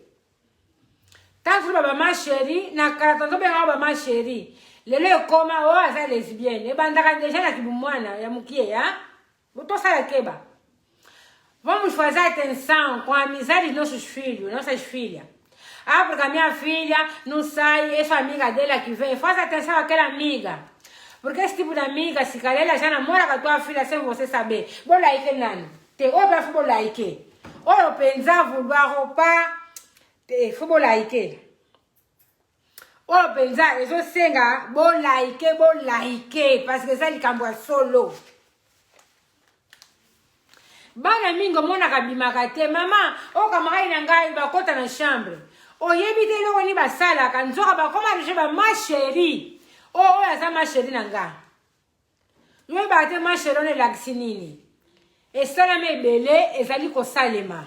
tantu baba masheri na karatanto benga baba masheri lelo koma o asa lesbienne bandaka deja na kibu mwana ya mukie ya boto sala keba. Vamos fazer atenção com a amizade dos nossos filhos, nossas filhas. Ah, porque a minha filha não sai, essa amiga dela que vem, faz atenção àquela amiga. Porque esse tipo de amiga, se calhar ela já namora com a tua filha sem você saber. Bola aí que não. Tem outra futebol aí que. Ou eu pensava, vou roupa, futebol aí que. Ou eu pensava, eu sou senga, bola aí que, parce que ça, il camboa solo. Bana mingo mona kabimaka te mama o kamaka ina ngai bakota na chambre o yebite loko ni basala ka nzoka bakoma rishe ba ma chérie o ya za ma chérie na nga yo ba te ma chérie ne laxinini e sala me bele ezali ko salema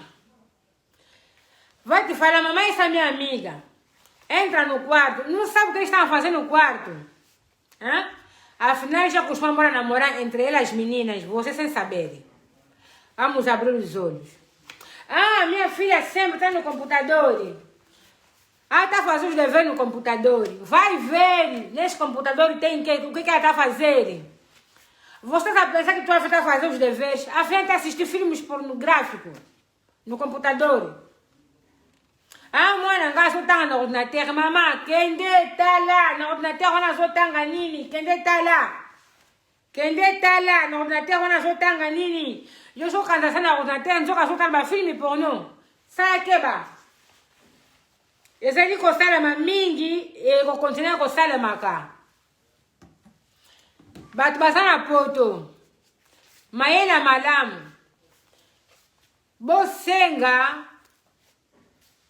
vai te falar mamãe essa minha amiga entra no quarto não sabe o que estão fazendo no quarto hein? Afinal já costumam namorar entre elas meninas você sem saber. Vamos abrir os olhos. Ah, minha filha sempre está no computador. Ah, está fazendo os deveres no computador. Vai ver. Nesse computador tem o que ela está fazendo. Você está pensando que tu vai fazer os deveres? A frente assistir filmes pornográficos no computador. Ah, mwana nga sotanga na ordinateur. Mamãe, quem está lá? Na ordinateur wana sotanga nini? Quem está lá? Quem está lá? Na ordinateur wana sotanga nini? Yo sou quand ça na ordinateur, nzoka sotanga ba film porno. Ça keba. Ezali ko salama mingi e ko continuer ko salama ka. Batu basana poto. Mayela malamu. Bo senga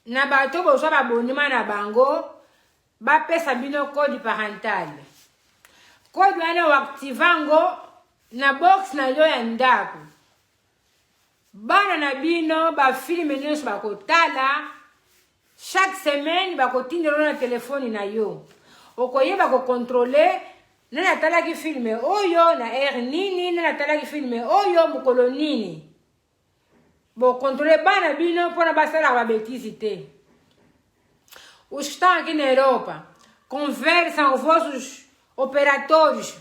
na bato bo so ba bonima na bango ba pesa bino code parental. Code wana waktivango na box na yo ya ndako. Bana na bino ba filme nyonso bakotala chaque semaine bakotindela na telefone na yo. Okoyeba ko contrôler nana tala ki filme oyo na air nini nana tala ki filme oyo mukolo nini. Bo contrôler bana bino pona basala ba bêtise te. Os que estão aqui na Europa conversam com vossos operadores.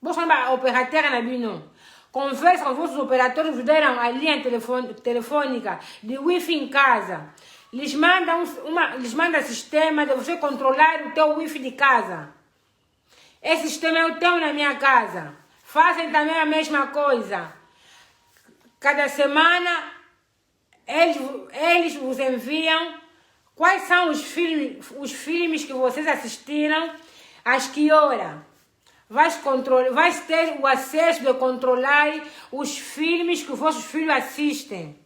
Vos chamar operateur na bino. Conversa com vossos operadores, vos deram a linha telefônica de Wi-Fi em casa. Lhes manda sistema de você controlar o teu Wi-Fi de casa. Esse sistema é o teu na minha casa. Fazem também a mesma coisa. Cada semana eles vos enviam quais são os filmes que vocês assistiram, às que hora. Vais ter o acesso de controlar os filmes que os vossos filhos assistem.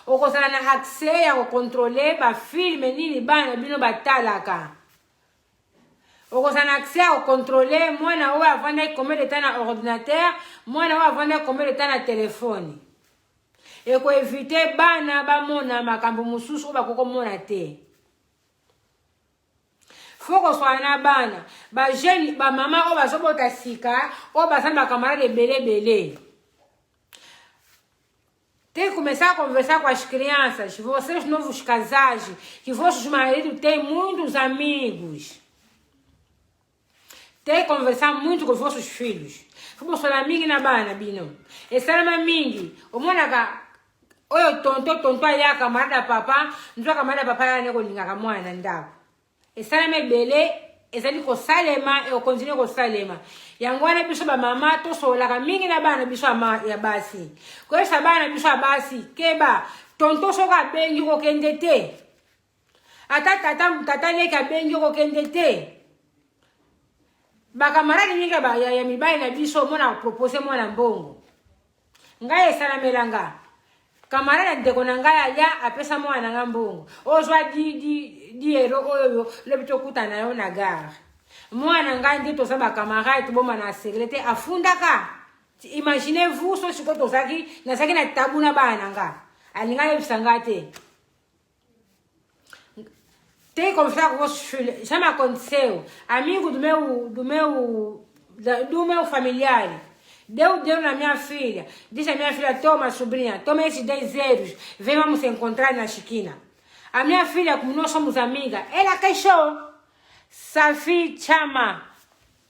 Ou você na acesso ao controle para filme nini bana bino batala cá. Ou você na acesso ao controle mwana ou avanda como ele está na ordinateur, mwana ou avanda como ele está na telefone. E ko eviter bana ba mona makambo mususu ou ba koko mona te. Foko swana bana ba jeune ba mama o bazobota sika o bazamba camarade belé. Tem que começar a conversar com as crianças, vocês novos casais, que vossos maridos têm muitos amigos. Tem que conversar muito com os vossos filhos. Vamos falar mingi na bana, bino. E salama mingi. O monaka, oyo tonto ya camarada papa, nzo camarada papa ya neko linga kamwana ndako. E salama bele, ezali ko salema, e o continue ko salema. Yangwana biso ba mama to sola ka mingi na bana biso ya basi. Ko esa bana biso ya basi, keba, tonto soka bengi ko kendete. Ata tata leka bengi ko kendete. Ba camarade mingi ba ya mibai na biso mona propose mona mbongo. Ngaye sala melanga. Camarade ndeko na ngaya ya apesa mwana nga mbongo. Ozwa di ero oyo le bito kutana yo na gare. Mwana nga ndi to saba camarade bomba na secrété afundaka. Imaginez-vous so siko to saki na saki na tabuna bana nga. Alinga yebisangate. Tem que conversar com vossos filhos. Já me aconteceu. Amigo do meu familiar. Deu na minha filha. Disse a minha filha, toma sobrinha, toma esses 10 euros. Vem, vamos se encontrar na esquina. A minha filha, como nós somos amigas, ela queixou. Safi chama.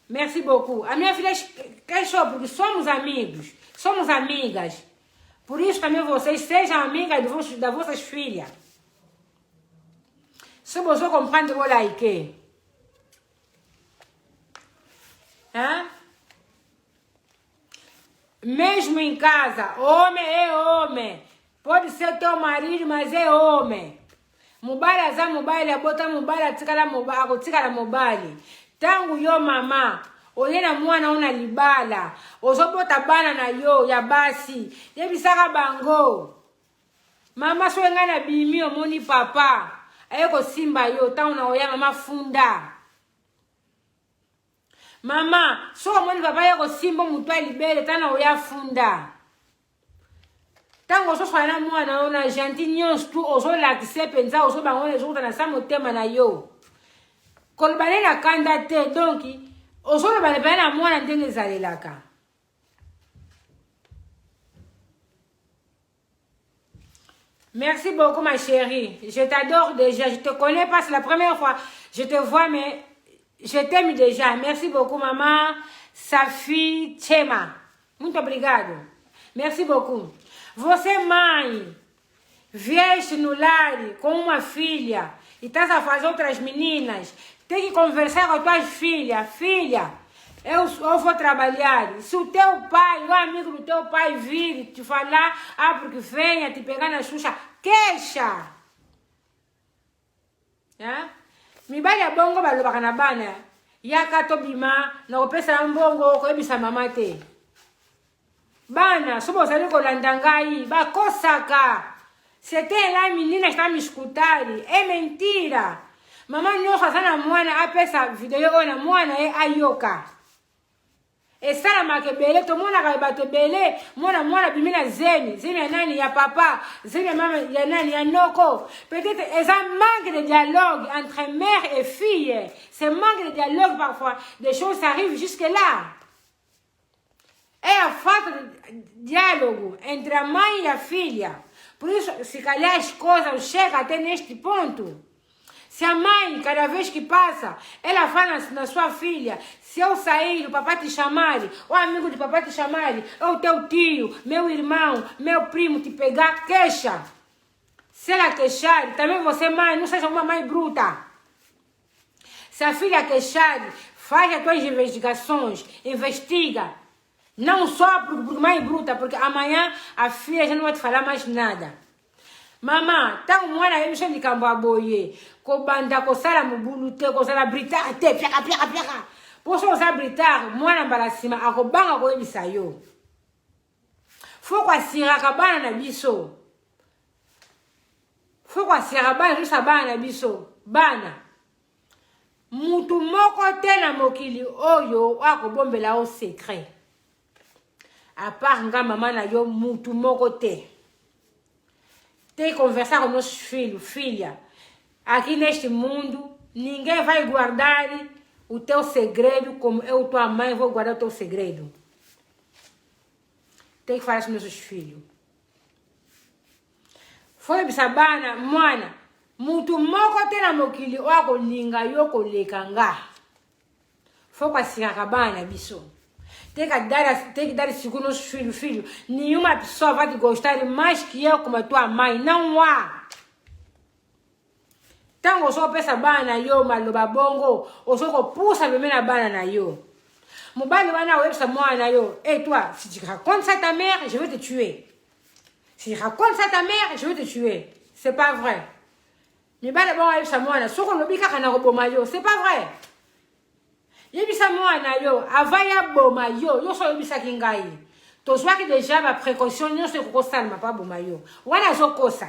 Merci beaucoup. A minha filha queixou, porque somos amigos. Somos amigas. Por isso também vocês sejam amigas das vossas filhas. Se você compreende o like, mesmo em casa, homem é homem. Pode ser teu marido, mas é homem. Mobile aza mobile, bota mobile, atikala mobile. Tangu yo mama, oyena mwana una libala. Ozobota bana na yo, ya basi. Yebisaka bango. Mama so ngana bimi omoni papa. Eko simba yo, tauna oya mama funda. Mama, so omoni papa eko simba mutwa libele, tana oya funda. Tango so swana mwana ona gentil nyons tu ozo lakise penza ozo bangone zo na sa motema na yo. Kolbane na kanda te donc ozo bale bana mwana ndenge zalelaka. Merci beaucoup ma chérie. Je t'adore déjà. Je te connais pas, c'est la première fois. Je te vois, mais je t'aime déjà. Merci beaucoup, maman. Safi Chema. Muito obrigado. Merci beaucoup. Você, mãe, vieste no lar com uma filha e estás a fazer outras meninas, tem que conversar com as tuas filhas. Filha, eu vou trabalhar. Se o teu pai, o amigo do teu pai vir te falar, porque venha te pegar na xuxa, queixa. Mi bali bongo balobaka na bana. Yaka tobima, na opesa mbongo ko ebisa mama te. Bana, sobo sali kolanda ngai, bakosaka. C'était la menina está me escutar. É mentira. Mama nyoka sana mwana apesa video ona mwana ayoka. Esala makebele to mwana ka batebele mwana bimina zeni ya nani ya papa zeni ya mama ya nani ya noko. Peut-être ils ont manque de dialogue entre mère et fille. C'est manque de dialogue parfois, des choses arrivent jusque là. É a falta de diálogo entre a mãe e a filha. Por isso, se calhar as coisas chegam até neste ponto. Se a mãe, cada vez que passa, ela fala na sua filha, se eu sair, o papai te chamar, o amigo de papai te chamar, ou teu tio, meu irmão, meu primo te pegar, queixa. Se ela queixar, também você, mãe, não seja uma mãe bruta. Se a filha queixar, faz as tuas investigações, investiga. Não só por mãe bruta, porque amanhã a filha já não vai te falar mais nada. Mamã, tá um mwana aí de cambaboye, kobanda kosala mubulu te, kosala britar te, piaka. Posso usar britar, mwana mbarasima, akobanga ko ebisa yo. Faut kwa siraka bana na biso. Faut kwa siraka bana rusa bana na biso. Bana. Mutu moko te na mokili oyo akobombela o secret. A part nga mama na yo mutu moko te. Tem que conversar com nossos filhos, filha. Aqui neste mundo, ninguém vai guardar o teu segredo como eu, tua mãe, vou guardar o teu segredo. Tem que falar com nossos filhos. Foi bisabana, mwana. Mutu moko te na mokili wako linga yoko lekanga. Faut passer à bana biso. Tem que dar seguro nos filhos. Nenhuma pessoa vai te gostar mais que eu como a tua mãe. Não há. Tango só pensa bana yo maloba bongo. Ou só que puxa bem na bana na yo. Mobile wana websa moi na yo. Et toi, si tu racontes ça à ta mère, je vais te tuer. Si tu racontes ça à ta mère, je vais te tuer. C'est pas vrai. Mais bana bon websa moi na soko lobi kaka na roboma yo. C'est pas vrai. Yebisa mwana yo, avaya boma yo, yo so yebisa kingai. To soit que déjà ma précaution, yo se kosalma pa boma yo. Wana zo kosa.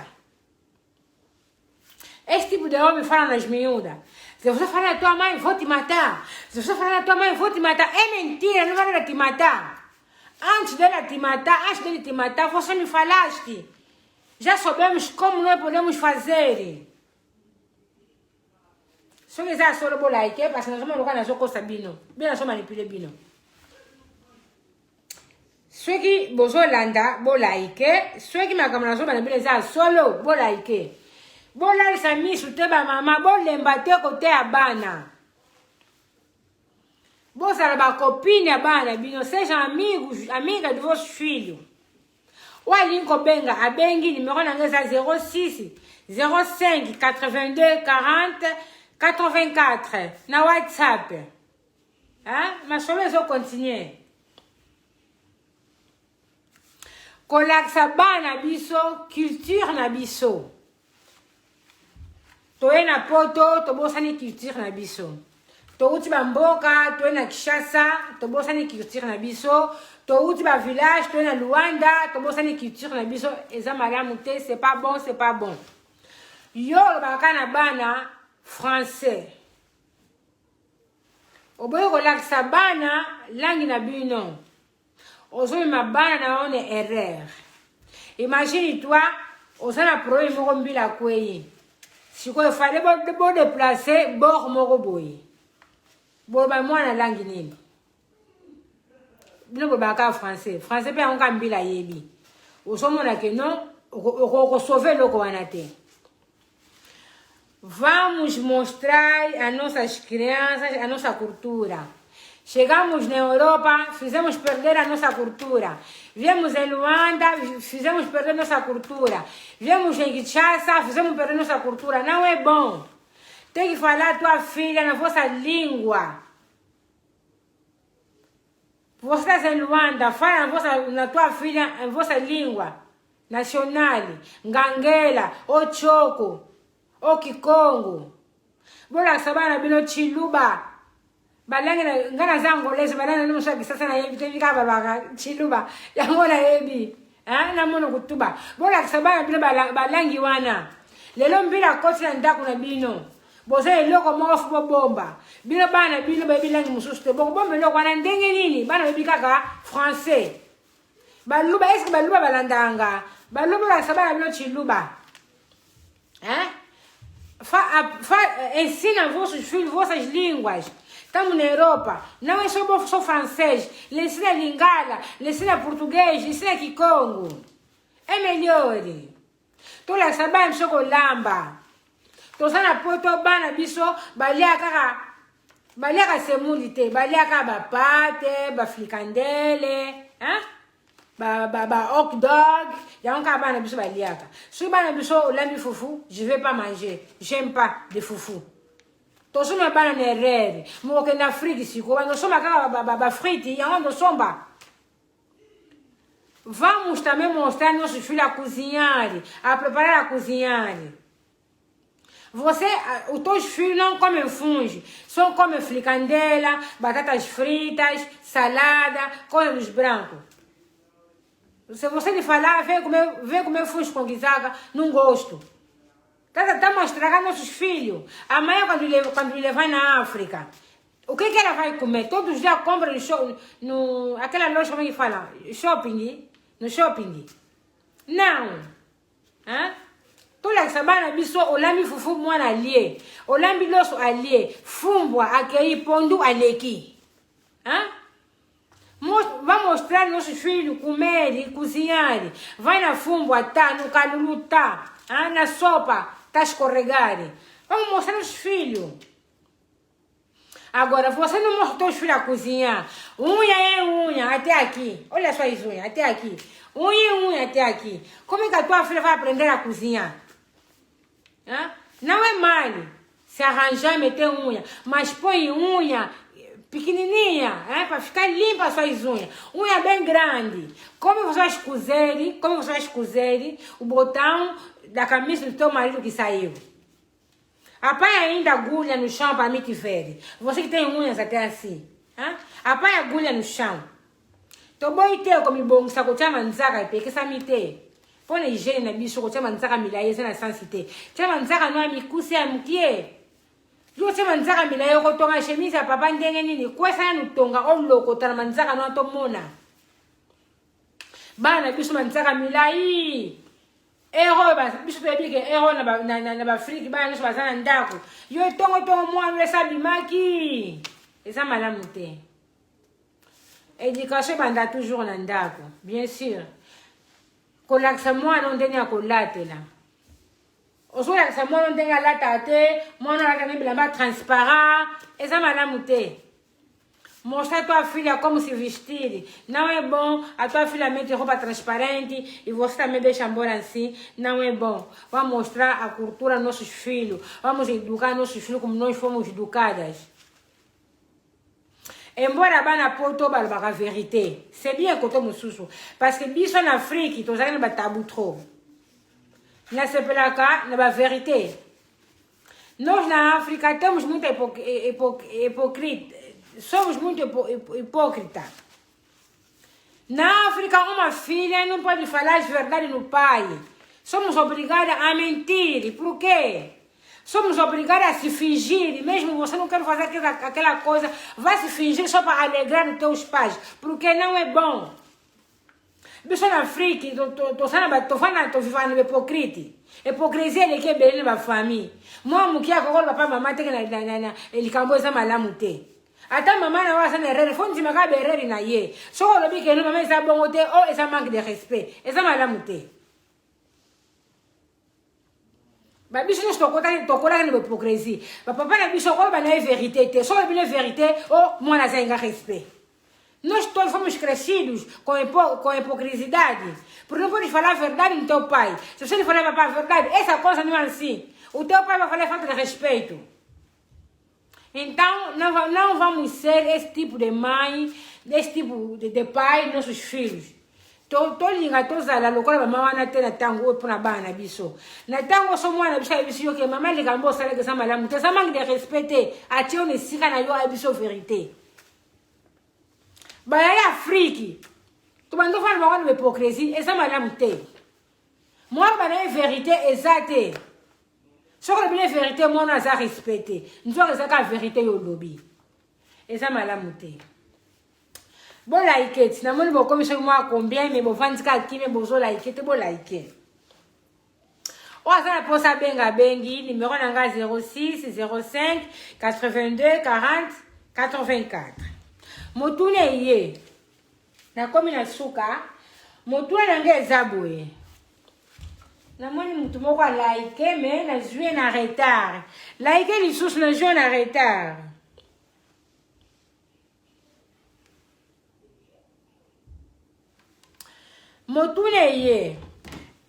Esse tipo de homem fala nas miúdas. Se você falar na tua mãe, vou te matar. Se você falar na tua mãe, vou te matar. É mentira, não vai te matar. Antes dele te matar, você me falaste. Já sabemos como nós podemos fazer. Se vous avez solo like, parce que nous sommes locaux dans ce bino, bien nous sommes manipulés bino. Ceux qui bozo landa bo like, ceux qui m'accament dans manipulés ça solo bo like. Bo la sa mi sute ba mama bo lembate côté abana. Bo sala ba copine abana bino, sejam amigos, amiga de vossos filhos. O alinko benga abengi numéro nangeza 06 05 82 40 84 na WhatsApp. Hein? Mas só eu continuer. Kolaksa bana biso, culture na biso. Toe na poto, to bosani culture na biso. To uti ba mboka, toe na Kishasa, to bosani culture na biso. To uti ba village, toe na Luanda, to bosani culture na biso. Eza mariamu te, c'est pas bon, c'est pas bon. Yo bakana bana français. Oboyo kolaksa bana langi na bino. Ozomi mabana na one erreur. Imagine toi, osana problème moko mbila kwei. Si ko fallait bo déplacer bord moko boyi. Bo ba mwana langi nini? Bino bo baka français. Français pe onka mbila yebi. Osomona ke non, ko sauver loko wana te. Vamos mostrar a nossas crianças, a nossa cultura. Chegamos na Europa, fizemos perder a nossa cultura. Viemos em Luanda, fizemos perder nossa cultura. Viemos em Kinshasa, fizemos perder nossa cultura. Não é bom. Tem que falar a tua filha na vossa língua. Você está em Luanda, fala na tua filha em vossa língua nacional. Ngangela, Ochoko. O Kikongo. Bola sabana bino Chiluba. Balanga ngana zango lezi balanga no shaki sasa na yebi tevika baba Chiluba. Yangona yebi. Na mono kutuba. Bola sabana bino balangi wana. Lelo mbila koti na ndaku na bino. Boze loko mofu bomba. Bino bana bino baby langi mususte. Bomba loko wana ndenge nini? Bana baby kaka français. Baluba est-ce que baluba balandanga? Baluba sabana bino Chiluba. Ensina vossos filhos vossas línguas. Estamos na Europa. Não é só francês. Lhe ensina Lingala, lhe ensina português, lhe ensina Kikongo. É melhor. Tu lá sabemos só lamba. Tu sana poto bana biso baliaka semulite, baliaka bapate, baflikandele, hot dog, y'a un cabane biso baliaka. Si bana biso lambi foufou, je vais pas manger. J'aime pas de foufou. To soma bana nerere. Mo que na Afrique si ko no soma ka frite, y'a un somba. Vamos também mostrar nossos filhos a cozinhar, a preparar a cozinhar. Os teus filhos não comem fungo, só comem fricandela, batatas fritas, salada, coisas brancos. Se você lhe falar, vem comer fungo com guizaga, não gosto. Tá mostrando nossos filhos. Amanhã, quando levar na África, o que ela vai comer? Todos os dias compram aquela loja, como é que fala? Shopping? No shopping? Não. Tola sabana biso olami fufu mwana alie. Olami loso alie. Fumbwa akei pondu aleki. Vai mostrar nossos filhos comer e cozinhar. Vai na fumbwa tá, no calulu tá. Na sopa tá escorregar. Vamos mostrar nossos filhos. Agora, você não mostrou os filhos a cozinhar. Unha é unha, até aqui. Olha só as unhas, até aqui. Unha é unha, até aqui. Como é que a tua filha vai aprender a cozinhar? Hã? Não é mal se arranjar e meter unha, mas põe unha pequenininha, para ficar limpa as suas unhas. Unha bem grande. Como você vai cozer o botão da camisa do teu marido que saiu? Apanha ainda agulha no chão para mim te ver. Você que tem unhas até assim. Apanha agulha no chão. Tô bom e teu como bom, saco chama nzaka pe que sa mite. Põe higiene na bicho ko chama nzaka milaye na sensité. Chama nzaka no amikusi amukie. Yo chama nzaka milaye ko tonga chemise ya papa ndenge nini kwesa no tonga oloko tana manzaka no to mona. Bana bicho manzaka milaye. Ero ba biso pebi ke ero na ba friki ba no bazana ndako yo tongo mwana esa bimaki esa malamu te. Éducation banda toujours na ndako bien sûr kolakisa mwana ndenge ya kolatela osolakisa mwana ndenge alata te mwana alata ne bilamba transparent esa malamu te. Mostra a tua filha como se vestir. Não é bom a tua filha mete roupa transparente e você também deixa embora assim. Não é bom. Vamos mostrar a cultura dos nossos filhos. Vamos educar nossos filhos como nós fomos educadas. Embora bana poto balbaka vérité. C'est bien que tu susu. Parce que biso en Afrique, tu sais que tabu trop. Na sepelaka na ba vérité. Nós na África temos muito hipocrita. Somos muito hipócritas. Na África, uma filha não pode falar a verdade no pai. Somos obrigadas a mentir. Por quê? Somos obrigadas a se fingir. Mesmo você não quer fazer aquela coisa, vai se fingir só para alegrar os teus pais. Porque não é bom. Bicho na África, tô vivendo hipocrita. Hipocrisia é que é bem na família. Mamo que agora papai mamãe tem na ele cambo essa malamu te. Ata maman na wasa na erreur, faut dire que erreur na ye. So lo bi que no maman ça bon te, oh esa manque de respect. Esa malamu te. Ba bicho no tokola na hypocrisie. Ba papa na bicho ko ba na vérité te. So bi na vérité, oh moi na zenga respect. Nós todos fomos crescidos com hipocrisidade. Porque não podes falar a verdade no teu pai. Se você não falar a verdade, essa coisa não é assim. O teu pai vai falar falta de respeito. Então, não vamos ser esse tipo de mãe, esse tipo de pai, nossos filhos. Tô ligado, tô zala, loucura, mamãe na tena tango, eu na bana, bicho. Na tango, sou mãe, bicho, que mamãe liga, moça, que essa malamu, essa manque de respeito, a tia, ne sika na yo, a bicho, vérité. Bah, é Afrique. Tu mandou falar uma coisa de hipocrisia, essa malamu te. Moi, bah, é vérité, exate. Só que a vérité, moi, n'a pas respecté. Nous avons la vérité au lobby. Et ça m'a la montée. Bon, like, si vous avez commis moi combien, mais vous avez dit que vous avez like, bon, like. On a pour ça, benga bengi, numéro 06 05 82 40 84. Motoune ye. Na komi na suka, motoune nange zaboué. Namoni mutu moko like mais na joué na retard. Like les sous na joué na retard. Motune ye.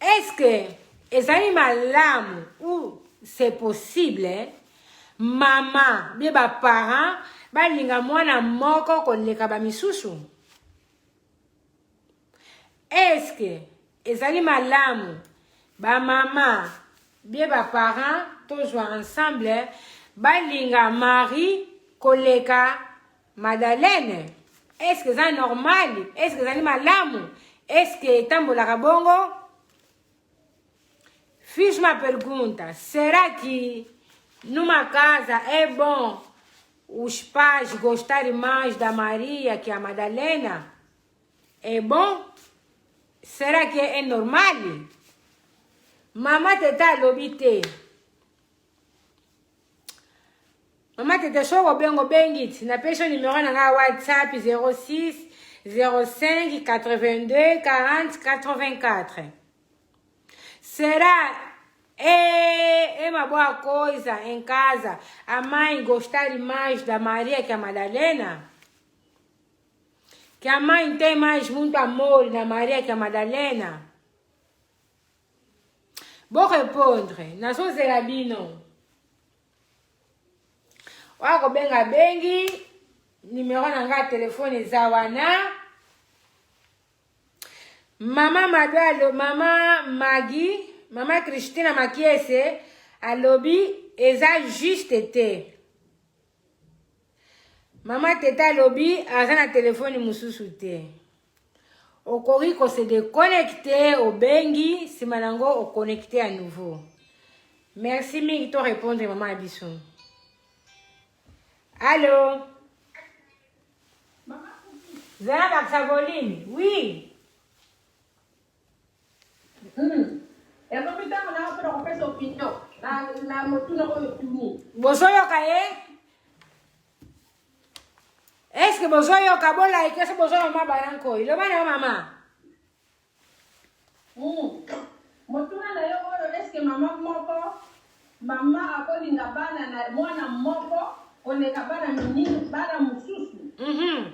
Est-ce que ezali malamu ou c'est possible maman bien ba parents ba linga mwana moko koleka ba misusu? Est-ce que ezali malamu ba maman, bien ba parents, tous ensemble, ba linga Marie, koleka Madeleine. Est-ce que c'est normal? Est-ce que c'est malamu? Est-ce que tambola kabongo? Fiz uma pergunta. Será que numa casa é bom os pais gostarem mais da Maria que a Madalena? É bom? Será que é normal? Maman teta lobite. Maman teta show bengo bengit. Na pesho numéro na WhatsApp 06 05 82 40 84. Será Uma boa coisa em casa a mãe gostar mais da Maria que a Madalena? Que a mãe tem mais muito amor na Maria que a Madalena? Vou responder. Na sua Zerabino. Wako benga bengi. Numéro nanga telefone zawana. Mama Madalo, Mama Maggie, Mama Christina Makiese, a lobby, eza juste te. Mama Teta lobby, azana téléphone mususu te. Okoriko se déconnecter au bengi, si manango o connecter à nouveau. Merci mille to répondre Maman Abisson. Allô? Zana Baxavoline, oui. Bozoyoka est-ce que bozoyoka bola ikese bozoyo ma baranko ilo bana mama motuna na yo oyo est-ce que mama moko mama akolinga bana na mwana moko oleka bana mingi bana mususu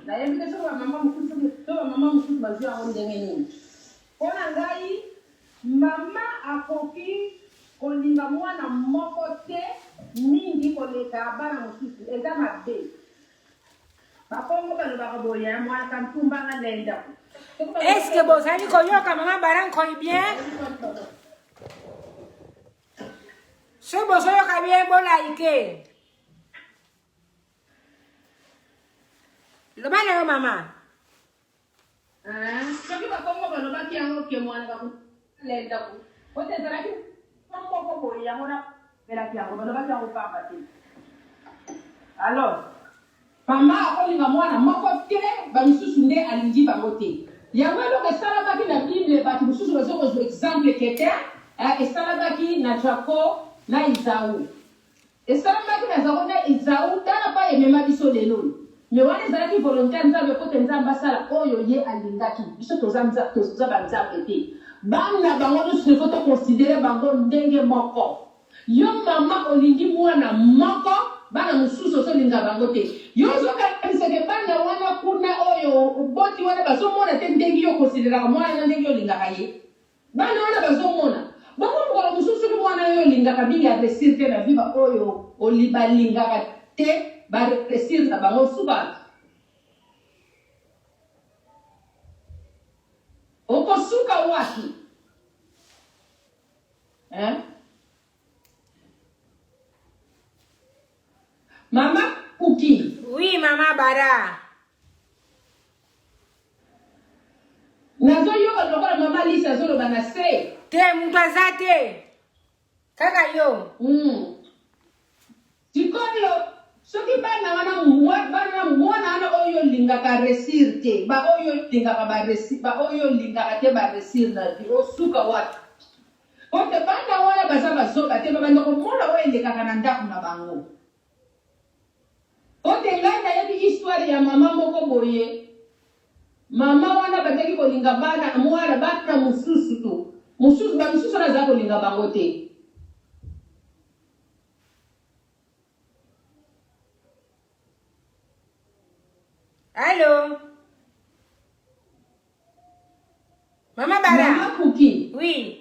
na yebike so mama mususu bazwi yango ndenge nini mpona ngai mama akoki kolinga mwana moko te mingi koleka bana mosusu eza mabe bakongo balobaka boye mwana kantumbanga lenda. Est-ce que bozali koyoka mama baranko bien? So bozoyoka bien bolaike lobana yo mama soki bakongo balobaki yango ke mwana lenda ko ote ezalaki moko boye yango na belaki yango balobaki yango pamba te alors mama akolinga mwana moko te bamisusu nde alingi bango te yango eloko esalabaki na bible bato mosusu bazokozwa exemple kete esalabaki na jako na izau esalabaki na zako na izau tala pa emema biso lelo me wana ezalaki volontaire nzambe po te nzambe asala oyo ye alingaki biso toza banzambe te bana bango nyonso efo tokonsidere bango ndenge moko yo mama olingi mwana moko bana mosusu ozolinga bango te yo ozokanisake bana wana kuna oyo oboti wana bazomona te ndenge yo okonsideraka mwana na ndenge olingaka ye bana wana bazomona bango mokolo mosusu soki mwana yo olingaka bingi aresir te na viba oyo balingaka te baresir na bango suba okosuka wapi Mama Kuki. Oui, Mama Bara. Nazo yo lokola mama Lisa zolo banase. Te mutazate. Kaka yo. Sikoyo soki bana wana mwana ana oyo lingaka resir te. Ba oyo lingaka ba resir, ba oyo lingaka te ba resir na di osuka wapi. Ote bana wana bazaba zoba te babanda ko mona oyo lingaka na ndaku na bango. Ote ngai na yebi histoire ya mama moko boye. Mama wana bataki kolinga bana mwana bana mususu tu. Mususu ba mususu na za kolinga bango te. Allô? Mama Bara. Mama Kuki. Oui.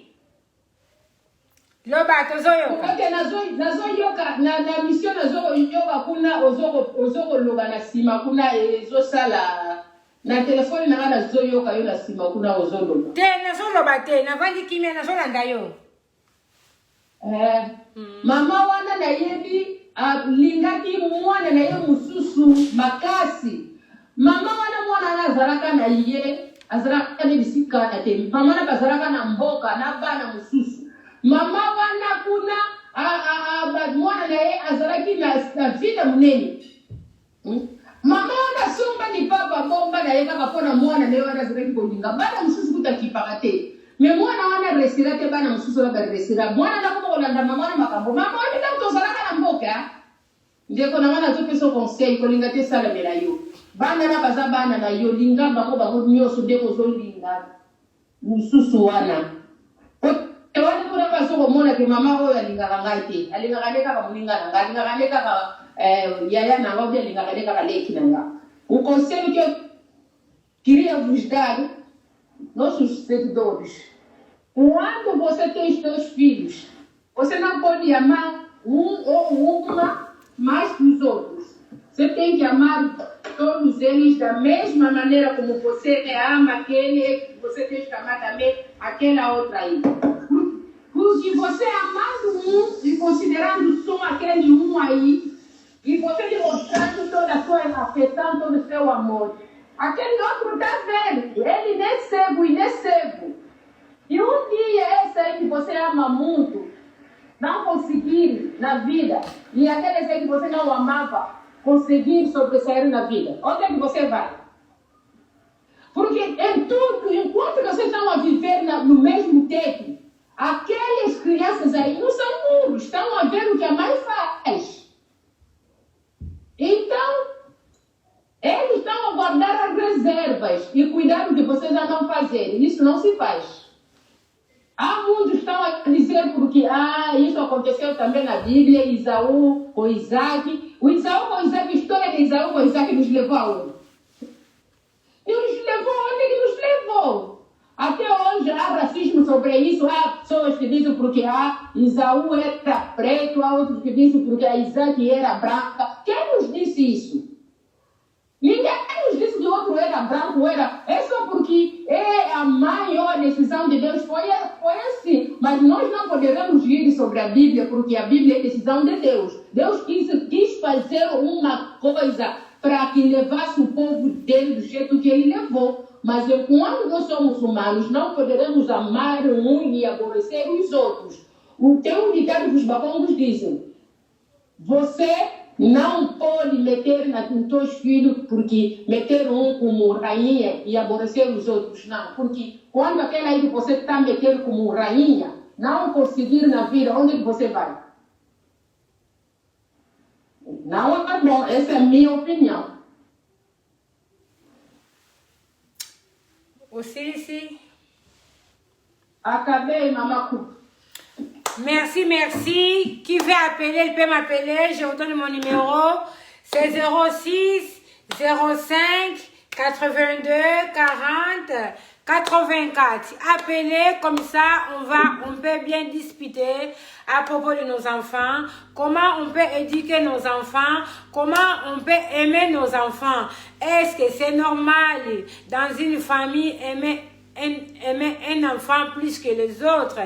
Loba tozoyoka. Okay, nazo yoka na mission nazo yoka kuna ozoko loba na sima kuna ezo sala na telefone na nazo yoka yo na sima kuna ozolo. Te nazo loba te na vandi kimia nazo landa yo. Mama wana na yebi lingaki mwana na ye mususu makasi. Mama wana mwana na zaraka na ye azaraka ne bisika na te. Mama na bazaraka na mboka na bana mususu. Mama wana kuna mwana na ye azaraki na vita munene. Mama wana somba ni papa bomba na ye kaka pona mwana na ye wana azaraki kolinga. Bana mususu kuta kipaka te. Me mwana wana resira te bana mususu wana resira. Mwana na kuma kolanda mama wana makambo. Mama wana kita kutozalaka na mboka. Ndeko na wana tope so conseil kolinga te sala mela yo. Bana na baza bana na yo linga bango nyoso ndeko zo linga. Mususu wana. Ewana kuna kaka soko mona ke mama oyo alingaka ngai te alingaka nde kaka moninga na ngai alingaka nde kaka yaya na ngai obi alingaka nde kaka leki na ngai. O conselho que eu queria vos dar, nossos seguidores, quando você tem os seus filhos, você não pode amar um ou uma mais que os outros. Você tem que amar todos eles da mesma maneira como você ama aquele, você tem que amar também aquela outra aí. Porque você amando um e considerando só aquele um aí, e você demonstrando toda a sua afeição, todo o seu amor, aquele outro está vendo, ele nem cego e nem cego. E um dia esse aí que você ama muito, não conseguir na vida, e aquele aí que você não amava, conseguir sobressair na vida, onde é que você vai? Porque em tudo, enquanto vocês estão a viver no mesmo teto, aquelas crianças aí não são muros, estão a ver o que a mãe faz. Então, eles estão a guardar as reservas e cuidar do que vocês já não fazerem. Isso não se faz. Há muitos que estão a dizer porque isso aconteceu também na Bíblia, Isaú com Isaac. O Isaú com Isaac, a história de Isaú com Isaac nos levou aonde? E nos levou onde ele nos levou. Até hoje há racismo sobre isso. Há pessoas que dizem porque Isaú era preto, há outros que dizem porque Isaac era branca. Quem nos disse isso? Ninguém nos disse que o outro era branco, é só porque a maior decisão de Deus foi assim. Mas nós não poderemos rir sobre a Bíblia, porque a Bíblia é decisão de Deus. Deus quis fazer uma coisa para que levasse o povo dele do jeito que ele levou. Mas enquanto nós somos humanos, não poderemos amar um e aborrecer os outros. Tem um ditado que os babongos dizem: você não pode meter nos teus filhos, porque meter um como rainha e aborrecer os outros, não. Porque quando aquela aí que você está metendo como rainha, não conseguir na vida, onde que você vai? Não é bom, essa é a minha opinião. Aussi. Acabei, Mamacu. Merci. Qui veut appeler, il peut m'appeler. Je vous donne mon numéro. C'est 06 05 82 40 84. Appelez, comme ça, on peut bien discuter à propos de nos enfants. Comment on peut éduquer nos enfants? Comment on peut aimer nos enfants? Est-ce que c'est normal dans une famille aimer un enfant plus que les autres?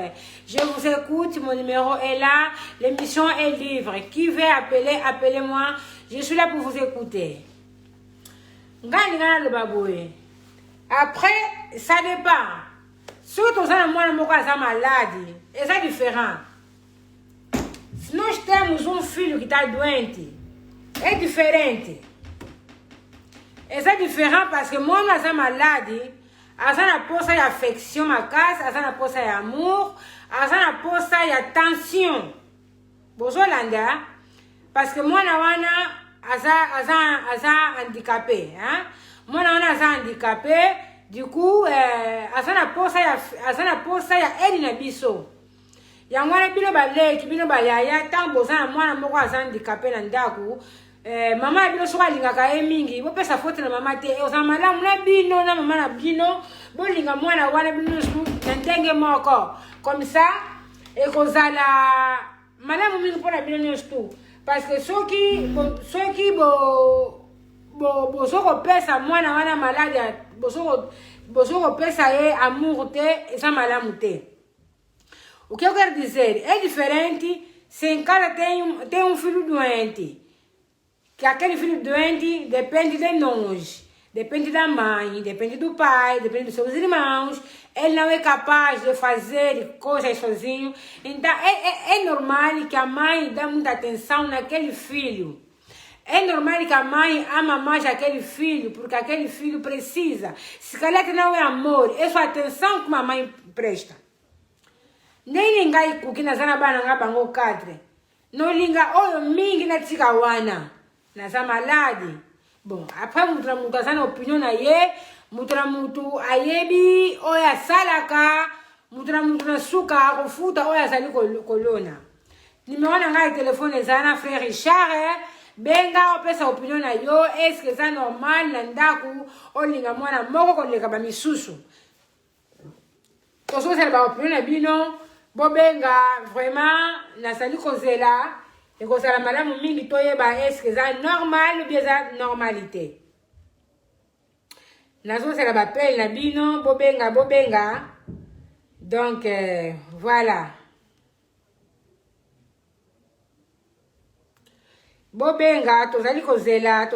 Je vous écoute, mon numéro est là, l'émission est libre. Qui veut appeler, appelez-moi. Je suis là pour vous écouter. Après, ça dépend. Surtout ça, moi, je malade. Et c'est différent. Se nós temos um filho que está doente, é diferente. É diferente porque moi, je suis malade. Azana posa ya affection ma casa, azana posa ya amour, azana posa ya tension. Bozolanda, parce que moi na wana aza handicapé, hein? Moi na wana aza handicapé, du coup azana posa ya edi na biso. Yango wana bino baleki, bino bayaya, tant bozana mwana moko aza handicapé na ndaku. Mama bino soka lingaka ye mingi bo pesa faute na mama te oza malamu na bino na mama na bino bo linga mwana wana bino na ndenge moko comme ça et kozala malamu mingi pona bino nyonso parce que soki soko pesa mwana wana malade soko pesa ye amour te eza malamu te. O que eu quero dizer é diferente se em casa tem um filho doente. Que aquele filho doente depende de nós, depende da mãe, depende do pai, depende dos seus irmãos. Ele não é capaz de fazer coisas sozinho. Então, é normal que a mãe dê muita atenção naquele filho. É normal que a mãe ama mais aquele filho, porque aquele filho precisa. Se calhar que não é amor, é sua atenção que a mãe presta. Nem ninguém que na zona bananga bango cadre. Não linga oyo mingi na tika wana. Nasa malade. Bon, après mutu azana opinion na ye, mutu ayebi oya salaka, mutuna suka kufuta oya zali kolona. Nimeona ngai telefone zana frère Richard benga opesa opinion na yo est-ce que ça normal na ndaku olinga mwana moko koleka ba misusu. Toso sala ba opinion na bino bo benga vraiment na sali kozela e kozala malamu mingi toyeba est-ce que ça normal ou bien ça normalité. Nazo sala ba appel na bino bo benga. Donc voilà. Bobenga tozali kozela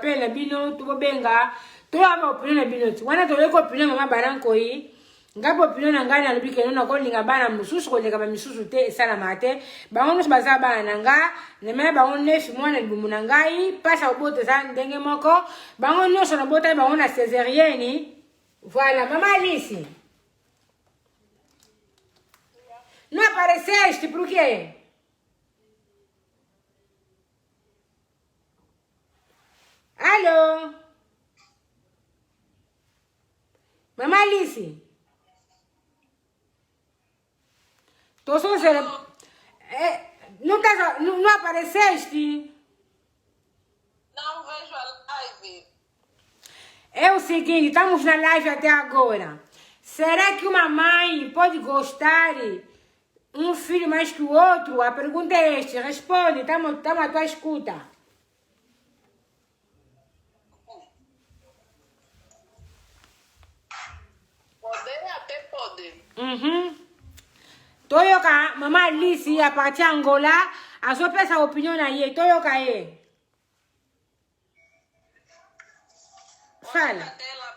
pe na bino tu bobenga to aba opinion na bino ti wana to leko opinion mama baranko yi ngapo opinion na ngani alobi ke nona ko linga bana mususu ko leka ba misusu te sala mate ba ono baza bana nga ne me ba ono nefi mwana libumu na ngai pasa obote za ndenge moko ba ono nyosho na bota ba ono césarienne. Voilà mama Alice. Não apareceste por quê? Alô? Mamãe Alice? Tô só não apareceste? Não vejo a live. É o seguinte, estamos na live até agora. Será que uma mãe pode gostar um filho mais que o outro? A pergunta é esta. Responde, estamos à tua escuta. Até pode. Toyoka, mama Alice, a partir de Angola, a sua peça opinião aí. Toyoka aí. Fala. Ela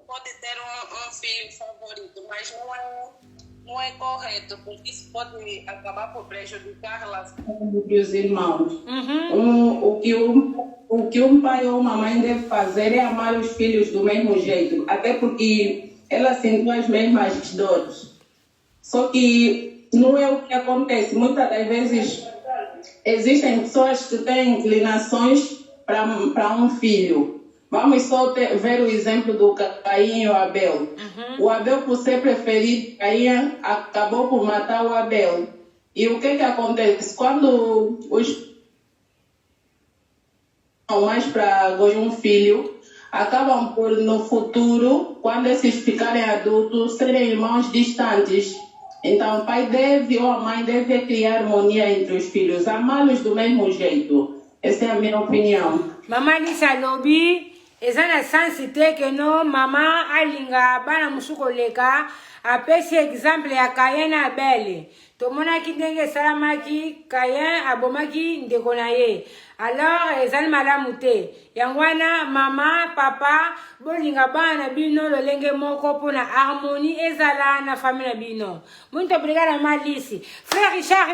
pode ter um filho favorito, mas não é correto, porque isso pode acabar por prejudicar a relação entre os irmãos. O que um pai ou uma mãe deve fazer é amar os filhos do mesmo jeito, até porque ela sentiu as mesmas dores. Só que não é o que acontece. Muitas das vezes existem pessoas que têm inclinações para um filho. Vamos só ver o exemplo do Caim e o Abel. O Abel, por ser preferido, Caim acabou por matar o Abel. E o que acontece? Quando os mais para um filho, acabam por, no futuro, quando esses ficarem adultos, serem irmãos distantes. Então, o pai deve ou a mãe deve criar harmonia entre os filhos, amá-los do mesmo jeito. Essa é a minha opinião. Mamãe disse a Lobi, essa na sensite que não, mamãe alinga, bana musuko leka, a pesse exemplo a Caim na Abel. Tomona ki denge salama ki Caim aboma ki ndekona ye. Alors, ezali malamu te. Yangwana, mama, papa, bolinga bana bino lolenge moko pona harmonie ezala na famille bino. Muito obrigada, Malice. Frère Richard